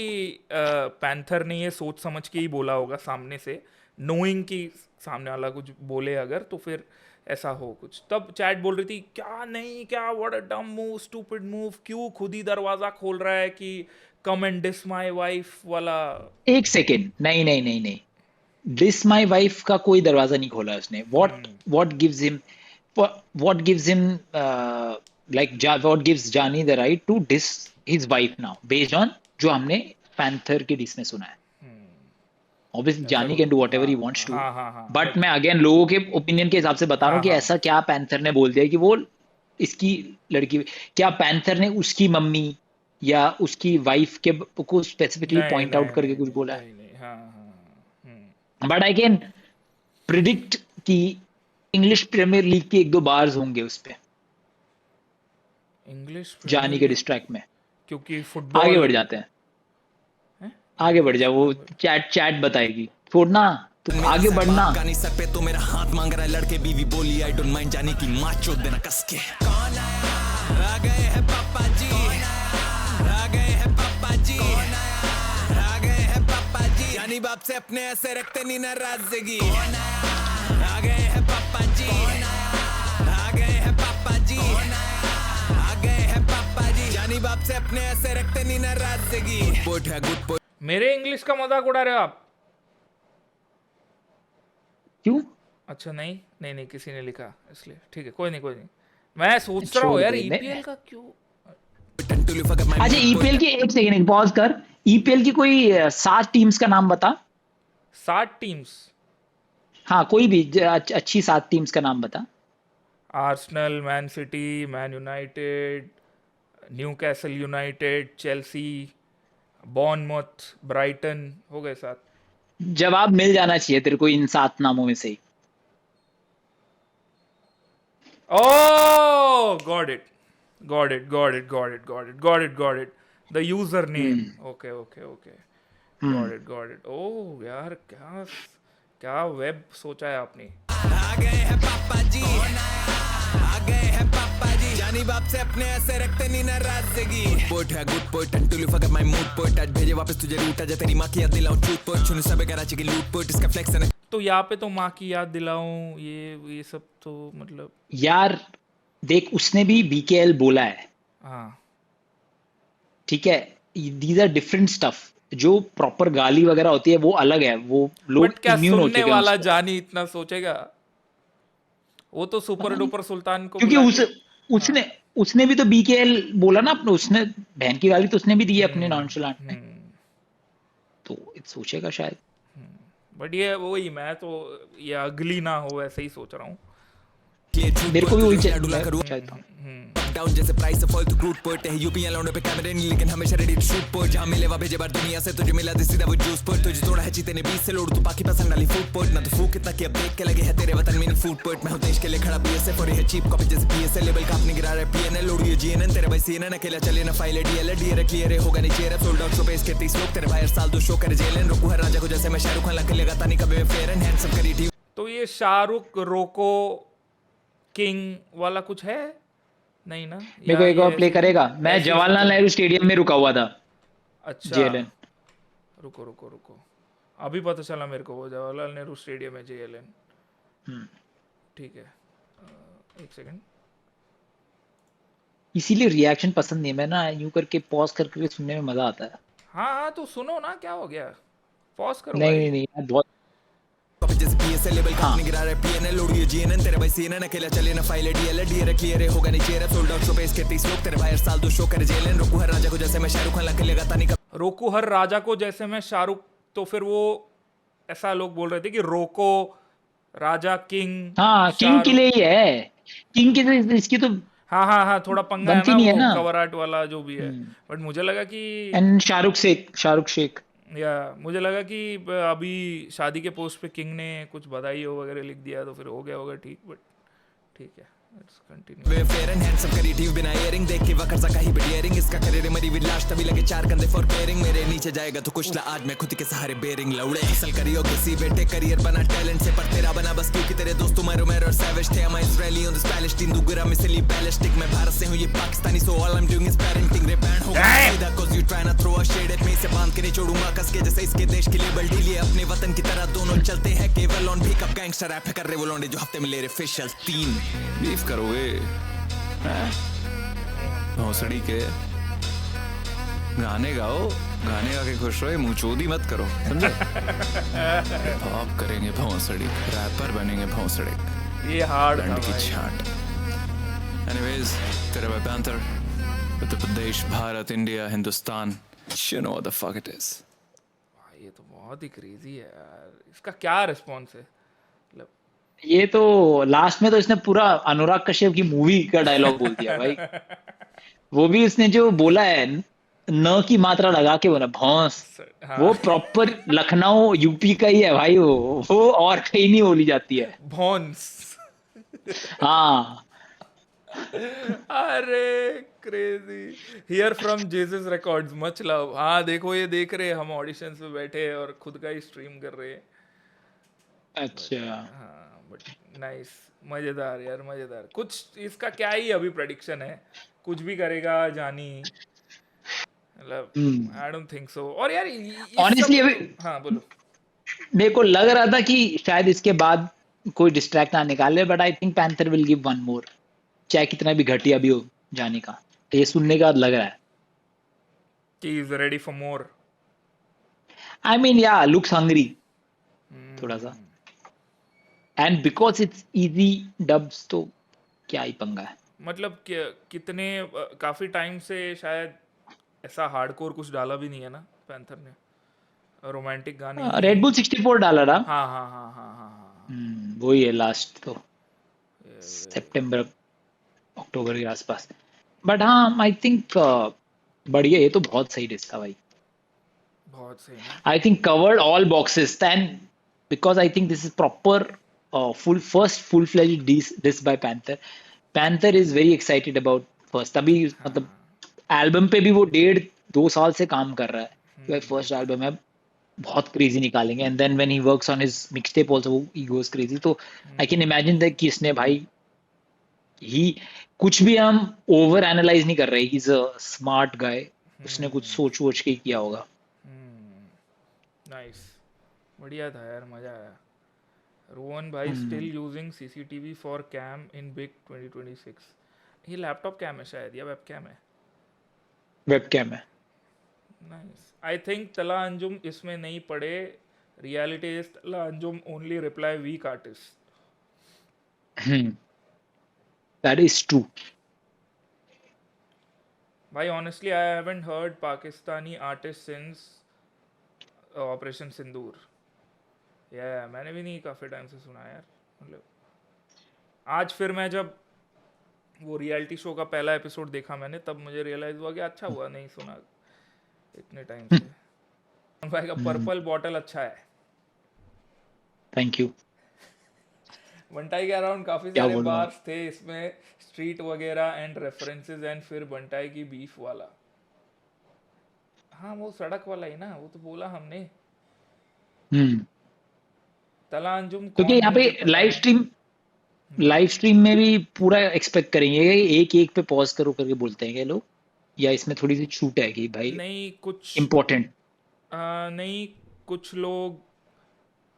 [SPEAKER 1] पैंथर ने ये सोच समझ के ही बोला होगा सामने से, नोइंग कि सामने वाला कुछ बोले अगर, तो फिर ऐसा हो कुछ। तब चैट बोल रही थी क्या नहीं, क्या व्हाट अ डम मूव, स्टूपिड मूव, क्यों खुद ही दरवाजा खोल रहा है कि come and diss my wife वाला।
[SPEAKER 2] एक सेकेंड, नहीं नहीं नहीं नहीं, दिस माय वाइफ का कोई दरवाजा नहीं खोला उसने। What gives him, what gives him like what gives Jani the right to diss his wife now, based on जो हमने पैंथर के डिस में सुना है। ऑब्वियसली
[SPEAKER 1] ऐसा
[SPEAKER 2] जानी कैन डू
[SPEAKER 1] कुछ,
[SPEAKER 2] व्हाटएवर
[SPEAKER 1] हाँ
[SPEAKER 2] ही वांट्स टू,
[SPEAKER 1] हाँ हाँ हाँ,
[SPEAKER 2] बट
[SPEAKER 1] बट
[SPEAKER 2] मैं अगेन लोगों के ओपिनियन के हिसाब से बता रहा हूँ
[SPEAKER 1] हाँ
[SPEAKER 2] कि
[SPEAKER 1] हाँ
[SPEAKER 2] ऐसा क्या पैंथर ने बोल दिया कि वो इसकी लड़की, क्या पैंथर ने उसकी मम्मी या उसकी वाइफ के को स्पेसिफिकली
[SPEAKER 1] नहीं
[SPEAKER 2] पॉइंट आउट
[SPEAKER 1] नहीं
[SPEAKER 2] करके
[SPEAKER 1] नहीं
[SPEAKER 2] कुछ
[SPEAKER 1] नहीं
[SPEAKER 2] बोला है?
[SPEAKER 1] नहीं नहीं, हाँ हाँ
[SPEAKER 2] बट आई कैन प्रिडिक्ट कि इंग्लिश प्रीमियर लीग के एक दो बार्स होंगे उस पे,
[SPEAKER 1] इंग्लिश
[SPEAKER 2] जानी
[SPEAKER 1] प्रीमियर
[SPEAKER 2] के
[SPEAKER 1] लीग,
[SPEAKER 2] डिस्ट्रैक्ट में।
[SPEAKER 1] क्योंकि
[SPEAKER 2] आगे
[SPEAKER 1] फुटबॉल
[SPEAKER 2] बढ़ जाते हैं,
[SPEAKER 1] है,
[SPEAKER 2] आगे बढ़ जा,
[SPEAKER 1] इंग्लिश
[SPEAKER 2] वो
[SPEAKER 1] प्रीमियर।
[SPEAKER 2] चैट चैट बताएगी, छोड़ना तुम
[SPEAKER 3] मेरा
[SPEAKER 2] आगे
[SPEAKER 3] सर
[SPEAKER 2] बढ़ना।
[SPEAKER 3] बाप का नहीं सर पे तो मेरा हाथ मांग रहा है लड़के, बीवी बोली आई डोंट माइंड जानी की माँ चोद देना कस के। कौन आया? आ गए हैं पापा जी, आ गए हैं पापा जी, आ गए हैं पापा जी, जानी बाप से अपने ऐसे रखते नहीं नाराजगी। आ गए हैं पापा जी, आ गए हैं पापा जी, आ गए हैं पापा जी, जानी बाप से अपने ऐसे रखते नहीं नाराजगी। गुड है गुड पोट।
[SPEAKER 1] मेरे इंग्लिश का मजाक उड़ा रहे हो आप?
[SPEAKER 2] क्यों?
[SPEAKER 1] अच्छा, नहीं नहीं नहीं, किसी ने लिखा इसलिए, ठीक है, कोई नहीं कोई नहीं। मैं सोच रहा हूँ
[SPEAKER 2] छोड़
[SPEAKER 1] यार,
[SPEAKER 2] दे।
[SPEAKER 1] ईपीएल का क्यों।
[SPEAKER 2] अच्छा, ईपीएल की एक सेकंड, एक पॉज कर। ईपीएल की कोई 7 टीम्स का नाम बता।
[SPEAKER 1] 7 टीम्स?
[SPEAKER 2] हाँ, कोई भी अच्छी 7 टीम्स का नाम बता।
[SPEAKER 1] Arsenal, Man City, Man United, Newcastle United, Chelsea, Bournemouth, Brighton, हो गए 7।
[SPEAKER 2] जवाब मिल जाना चाहिए तेरे को इन 7 नामों में से ही।
[SPEAKER 1] Oh, got it. Got it, got it, got it, got it, got it, got it. The username. Okay, okay, okay. Got it, got it. Oh, यार क्या क्या वेब सोचा है आपने।
[SPEAKER 3] आ गए हैं पापा जी, आ गए हैं पापा जी, जानी बाप से अपने ऐसे रखते नहीं नाराजगी। पोट है गुड पोट until you forget my mood पोट, आज भेजे वापस तुझे रूट, आजा तेरी माँ की याद दिलाऊं झूठ पोट, सुन सब कराची की लूट पोट, इसका फ्लेक्स है।
[SPEAKER 1] तो यहाँ पे तो माँ की याद दिलाऊं, ये सब तो मतलब,
[SPEAKER 2] यार देख, उसने भी बीकेएल बोला है,
[SPEAKER 1] हाँ
[SPEAKER 2] ठीक है। These are different stuff. जो प्रॉपर गाली वगैरह होती है वो अलग है, वो लोग
[SPEAKER 1] बट क्या
[SPEAKER 2] इम्यून हो
[SPEAKER 1] सुनने
[SPEAKER 2] चुके हैं
[SPEAKER 1] वाला
[SPEAKER 2] उसको।
[SPEAKER 1] जानी इतना सोचेगा? वो तो सुपर डुपर सुल्तान को
[SPEAKER 2] क्योंकि
[SPEAKER 1] बुला के,
[SPEAKER 2] उसने उसने भी तो बीकेएल बोला ना अपने, उसने बहन की गाली तो उसने भी दी है अपने नॉनचलांट में, तो सोचेगा शायद।
[SPEAKER 1] बट ये वही, मैं तो ये अगली ना हो ऐसे ही सोच रहा हूँ।
[SPEAKER 2] मेरे को भी वही चाहिए।
[SPEAKER 3] डाउन जैसे प्राइस फॉल तो क्रूड पोट है, यूपी अलाउंड पे कैमरे नहीं लेकिन हमेशा रेडी टू शूट पोट, जहां मिले वहां भेजे बार दुनिया से तुझे मिला सीधा वो जूस पोट, तुझे थोड़ा है चीते ने 20 से लोड, तू बाकी पसंद डाली फूड पोट, ना तो फूक इतना कि अब देख के लगे है तेरे वतन में फूड पोट। मैं हूं देश के लिए खड़ा बीएसएफ और ये चीप कॉपी जैसे पीएसएल लेवल का अपने गिरा रहा है पीएनएल, लोड ये जीएनएन तेरे भाई सीएनएन, अकेला चले ना फाइल डीएल डीआर क्लियर होगा नहीं चेहरा, सोल्ड आउट शो पे इसके 30 लोग, तेरे भाई हर साल 2 शो करे जेलन, रोकू हर राजा को जैसे मैं शाहरुख खान लग लगाता नहीं कभी मैं फेयर एंड हैंडसम करी टी।
[SPEAKER 1] तो ये शाहरुख रोको किंग वाला कुछ है नहीं ना?
[SPEAKER 2] मेरे को एक और प्ले करेगा। मैं
[SPEAKER 1] ऐसे ही
[SPEAKER 2] जवाहरलाल
[SPEAKER 1] सोचा।
[SPEAKER 2] नेहरू स्टेडियम में रुका हुआ था,
[SPEAKER 1] अच्छा,
[SPEAKER 2] जेएलएन।
[SPEAKER 1] रुको रुको रुको, अभी पता चला मेरे को, वो जवाहरलाल नेहरू स्टेडियम है जेएलएन। ठीक है, एक सेकंड।
[SPEAKER 2] इसीलिए रिएक्शन पसंद नहीं है। मैं ना यूं करके पॉज करके सुनने में मजा आता है।
[SPEAKER 1] हाँ हाँ, तो सुनो ना, क्या हो गया, पॉज करो
[SPEAKER 2] नहीं
[SPEAKER 1] भाई।
[SPEAKER 2] नहीं नहीं यार, बहुत।
[SPEAKER 3] कॉपी जैसे पीएसएल लेवल
[SPEAKER 2] हाँ
[SPEAKER 3] कंपनी गिरा रहा है पीएनएल उड़िए जीएनएन तेरे भाई सीएनएन अकेला चले ना फाइल डीएल डीएर क्लियर होगा नहीं चेहरा सोल्ड आउट शो पे इसके 30 लोग तेरे भाई हर साल 2 शो करे जेलन रोकू हर राजा को जैसे मैं शाहरुख खान लग लगाता नहीं
[SPEAKER 1] रोको हर राजा को जैसे मैं शाहरुख, तो फिर वो ऐसा लोग बोल रहे थे कि रोको राजा किंग
[SPEAKER 2] हाँ, किंग के
[SPEAKER 1] शाहरुख।
[SPEAKER 2] लिए ही है। किंग की तो इसकी तो
[SPEAKER 1] हाँ हाँ हाँ, थोड़ा पंगा है
[SPEAKER 2] बनती
[SPEAKER 1] ना
[SPEAKER 2] नहीं है
[SPEAKER 1] वो
[SPEAKER 2] ना।
[SPEAKER 1] कवर आर्ट वाला जो भी है। बट मुझे लगा कि
[SPEAKER 2] एंड शाहरुख शेख।
[SPEAKER 1] या मुझे लगा कि अभी शादी के पोस्ट पे किंग ने कुछ बधाई हो वगैरह लिख दिया तो फिर हो गया होगा ठीक, बट ठीक है, let's continue.
[SPEAKER 3] Way fair and handsome creative बिना इयरिंग देख के वकर सा कहीं बिडियरिंग इसका करियर मरी विद लास्ट तभी लगे 4 कंधे फॉर केयरिंग मेरे नीचे जाएगा तो कुछ ला आज मैं खुद के सहारे बेरिंग लौड़े असल करियो किसी बेटे करियर बना टैलेंट से पर तेरा बना बस क्योंकि तेरे दोस्त मैरो और सैवेज थे मैं इजरायली ऑन दिस पैलेस्टीन दुगरा मिसली बैलिस्टिक मैं भारत से हूं ये Pakistani so all I am doing is parenting रे बैंड हो गया cuz you trying to throw a shade at me से बांध के नहीं छोड़ूंगा कस के जैसे इसके देश के लिए बल्डी लिए अपने वतन की तरह दोनों चलते हैं केवल ऑन पिकअप गैंगस्टर रैप कर रहे वो लौंडे जो हफ्ते में ले रहे फेशियल 3 बीफ करोगे भौसड़ी के गाने गाओ गाने गा के खुश रहो मुंह चोदी मत करो समझे पॉप करेंगे भौसड़ी रैपर बनेंगे भौसड़ी
[SPEAKER 1] ये हार्ड था
[SPEAKER 3] लंड की
[SPEAKER 1] भाई।
[SPEAKER 3] छाट एनीवेज तेरा भाई Panther Uttar Pradesh Bharat India Hindustan you know what the fuck it is
[SPEAKER 1] भाई ये तो बहुत ही क्रेजी है यार, इसका क्या रिस्पॉन्स है मतलब।
[SPEAKER 2] ये तो लास्ट में तो इसने पूरा अनुराग कश्यप की मूवी का डायलॉग बोल दिया भाई। वो भी उसने जो बोला है न की मात्रा लगा के बोला भौंस,
[SPEAKER 1] हाँ।
[SPEAKER 2] वो प्रॉपर लखनऊ यूपी का ही है भाई। वो और कहीं नहीं बोली जाती है।
[SPEAKER 1] भॉन्स।
[SPEAKER 2] हाँ
[SPEAKER 1] अरे crazy, here from Jesus records, much love. हाँ देखो, ये देख रहे हैं हम ऑडिशंस में बैठे हैं और खुद का ही स्ट्रीम कर रहे हैं।
[SPEAKER 2] अच्छा।
[SPEAKER 1] हाँ बट नाइस, मजेदार यार, मजेदार। कुछ इसका क्या ही अभी प्रेडिक्शन है, कुछ भी करेगा जानी, मतलब आई डोंट थिंक सो। और यार
[SPEAKER 2] Honestly, अभी
[SPEAKER 1] हाँ बोलो।
[SPEAKER 2] मेरे को लग रहा था कि शायद इसके बाद कोई डिस्ट्रैक्ट ना निकाले, but I think panther will give one more, चाहे कितना भी घटिया भी हो जाने का। ये सुनने के बाद लग रहा है।
[SPEAKER 1] कि is ready for more.
[SPEAKER 2] I mean या लुक्स हंग्री थोड़ा सा, and because it's easy dubs तो क्या ही पंगा है।
[SPEAKER 1] मतलब कितने काफी टाइम से शायद ऐसा हार्डकोर कुछ डाला भी नहीं है ना पैंथर ने, रोमांटिक गाने।
[SPEAKER 2] रेड बुल 64 डाला ना।
[SPEAKER 1] हाँ हाँ हाँ हाँ हाँ हाँ।
[SPEAKER 2] वही है लास्ट तो सितंबर अक्टूबर के आसपास। बट हाँ आई थिंक बढ़िया, ये तो बहुत सही डिस्क था भाई।
[SPEAKER 1] बहुत सही ना।
[SPEAKER 2] I think covered all boxes, and because I think this is proper first full-fledged disc by Panther. Panther is very excited about first. अभी मतलब एल्बम पे भी वो 1.5-2 साल से काम कर रहा है। भाई फर्स्ट एल्बम है, बहुत क्रेजी निकालेंगे। And then when he works on his mixtape also he goes crazy. तो आई कैन इमेजिन दैट कि इसने भाई ही कुछ भी हम ओवर एनालाइज नहीं कर रहे। He is a smart guy, उसने कुछ सोच वोच के किया होगा।
[SPEAKER 1] नाइस, बढ़िया था यार, मजा आया। रोहन भाई still using CCTV for cam in big 2026। ये लैपटॉप कैम है शायद या वेब कैम है?
[SPEAKER 2] वेबकैम है।
[SPEAKER 1] Nice. I think Talha Anjum इसमें नहीं पड़े। Reality is Talha Anjum only reply weak artist.
[SPEAKER 2] That is true.
[SPEAKER 1] भाई honestly I haven't heard Pakistani artist since operation Sindoor. या मैंने भी नहीं काफ़ी टाइम से सुना यार। मतलब आज फिर मैं जब वो रियलिटी शो का पहला एपिसोड देखा मैंने, तब मुझे रियलाइज हुआ कि अच्छा हुआ नहीं सुना इतने टाइम से। भाई का पर्पल बॉटल अच्छा है।
[SPEAKER 2] Thank you.
[SPEAKER 1] बंटाई के अराउंड काफी
[SPEAKER 2] क्या
[SPEAKER 1] सारे
[SPEAKER 2] बोलूं?
[SPEAKER 1] बार्स थे इसमें, स्ट्रीट वगैरह एंड रेफरेंसेस, एंड फिर बंटाई की बीफ वाला। हाँ वो सड़क वाला ही ना, वो तो बोला हमने। तला अंजुम
[SPEAKER 2] क्योंकि
[SPEAKER 1] कौन
[SPEAKER 2] यहाँ
[SPEAKER 1] मुझे
[SPEAKER 2] पे
[SPEAKER 1] पता
[SPEAKER 2] लाइव स्ट्रीम में भी पूरा एक्सपेक्ट करेंगे कि एक एक पे पॉज करो करके बोलते हैं क्या लोग, या इसमें थोड़ी सी छूट है कि भाई
[SPEAKER 1] नहीं कुछ
[SPEAKER 2] इम्पोर्टेंट।
[SPEAKER 1] नहीं, कुछ लोग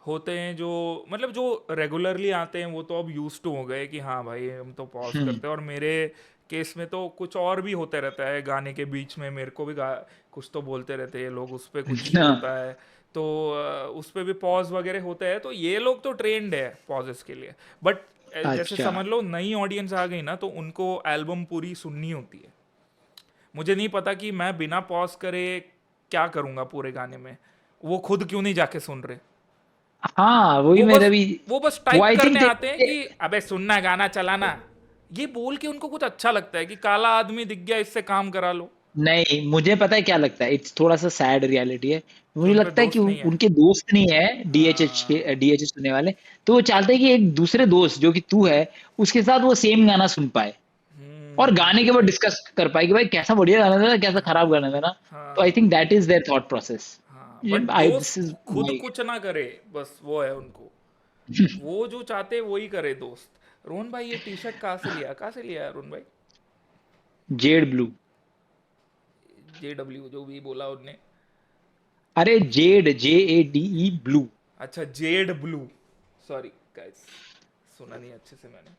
[SPEAKER 1] होते हैं जो मतलब जो रेगुलरली आते हैं वो तो अब यूज टू हो गए कि हाँ भाई हम तो पॉज करते हैं। और मेरे केस में तो कुछ और भी होते रहता है गाने के बीच में, मेरे को भी कुछ तो बोलते रहते हैं लोग, उस पे कुछ
[SPEAKER 2] हाँ,
[SPEAKER 1] होता है तो उस पे भी पॉज वगैरह होते हैं, तो ये लोग तो ट्रेंड है पॉजेस के लिए। बट जैसे
[SPEAKER 2] अच्छा।
[SPEAKER 1] समझ लो नई ऑडियंस आ गई ना, तो उनको एल्बम पूरी सुननी होती है। मुझे नहीं पता कि मैं बिना पॉज करे क्या करूंगा पूरे गाने में, वो खुद क्यों नहीं जाके सुन रहे।
[SPEAKER 2] हाँ, वही
[SPEAKER 1] वो
[SPEAKER 2] मेरा
[SPEAKER 1] बस
[SPEAKER 2] भी।
[SPEAKER 1] वो बस
[SPEAKER 2] वो
[SPEAKER 1] टाइप
[SPEAKER 2] आई थिंक
[SPEAKER 1] करने आते हैं कि अबे सुनना गाना चलाना, ये बोल के उनको कुछ अच्छा लगता है कि काला आदमी दिख गया इससे काम करा लो,
[SPEAKER 2] नहीं, मुझे पता है क्या लगता है, इट्स थोड़ा सा सैड रियलिटी है।
[SPEAKER 1] कि
[SPEAKER 2] मुझे
[SPEAKER 1] उन पे
[SPEAKER 2] लगता है कि
[SPEAKER 1] दोस्त नहीं है।
[SPEAKER 2] उनके दोस्त नहीं है डीएचएच के,
[SPEAKER 1] हाँ।
[SPEAKER 2] डीएचएच सुनने वाले। तो वो चाहते हैं कि एक दूसरे दोस्त जो कि तू है, उसके साथ वो सेम गाना सुन पाए और गाने के बाद
[SPEAKER 1] राइट।
[SPEAKER 2] डिस्कस कर पाए कि भाई कैसा बढ़िया गाना था, कैसा खराब गाना था ना। तो आई
[SPEAKER 1] हाँ।
[SPEAKER 2] Think that is there thought process.
[SPEAKER 1] हाँ बट
[SPEAKER 2] आई
[SPEAKER 1] दोस्त
[SPEAKER 2] दिस इज
[SPEAKER 1] खुद
[SPEAKER 2] माय।
[SPEAKER 1] कुछ ना करे, बस वो है उनको, वो जो चाहते हैं वही करे दोस्त। रोहन भाई ये टी शर्ट कहाँ से लिया, कहाँ से लिया रोहन भाई?
[SPEAKER 2] Z blue.
[SPEAKER 1] JW जो भी बोला उनने।
[SPEAKER 2] अरे जेड, JADE ब्लू।
[SPEAKER 1] अच्छा जेड ब्लू, सॉरी गाइस, सुना नहीं अच्छे से मैंने।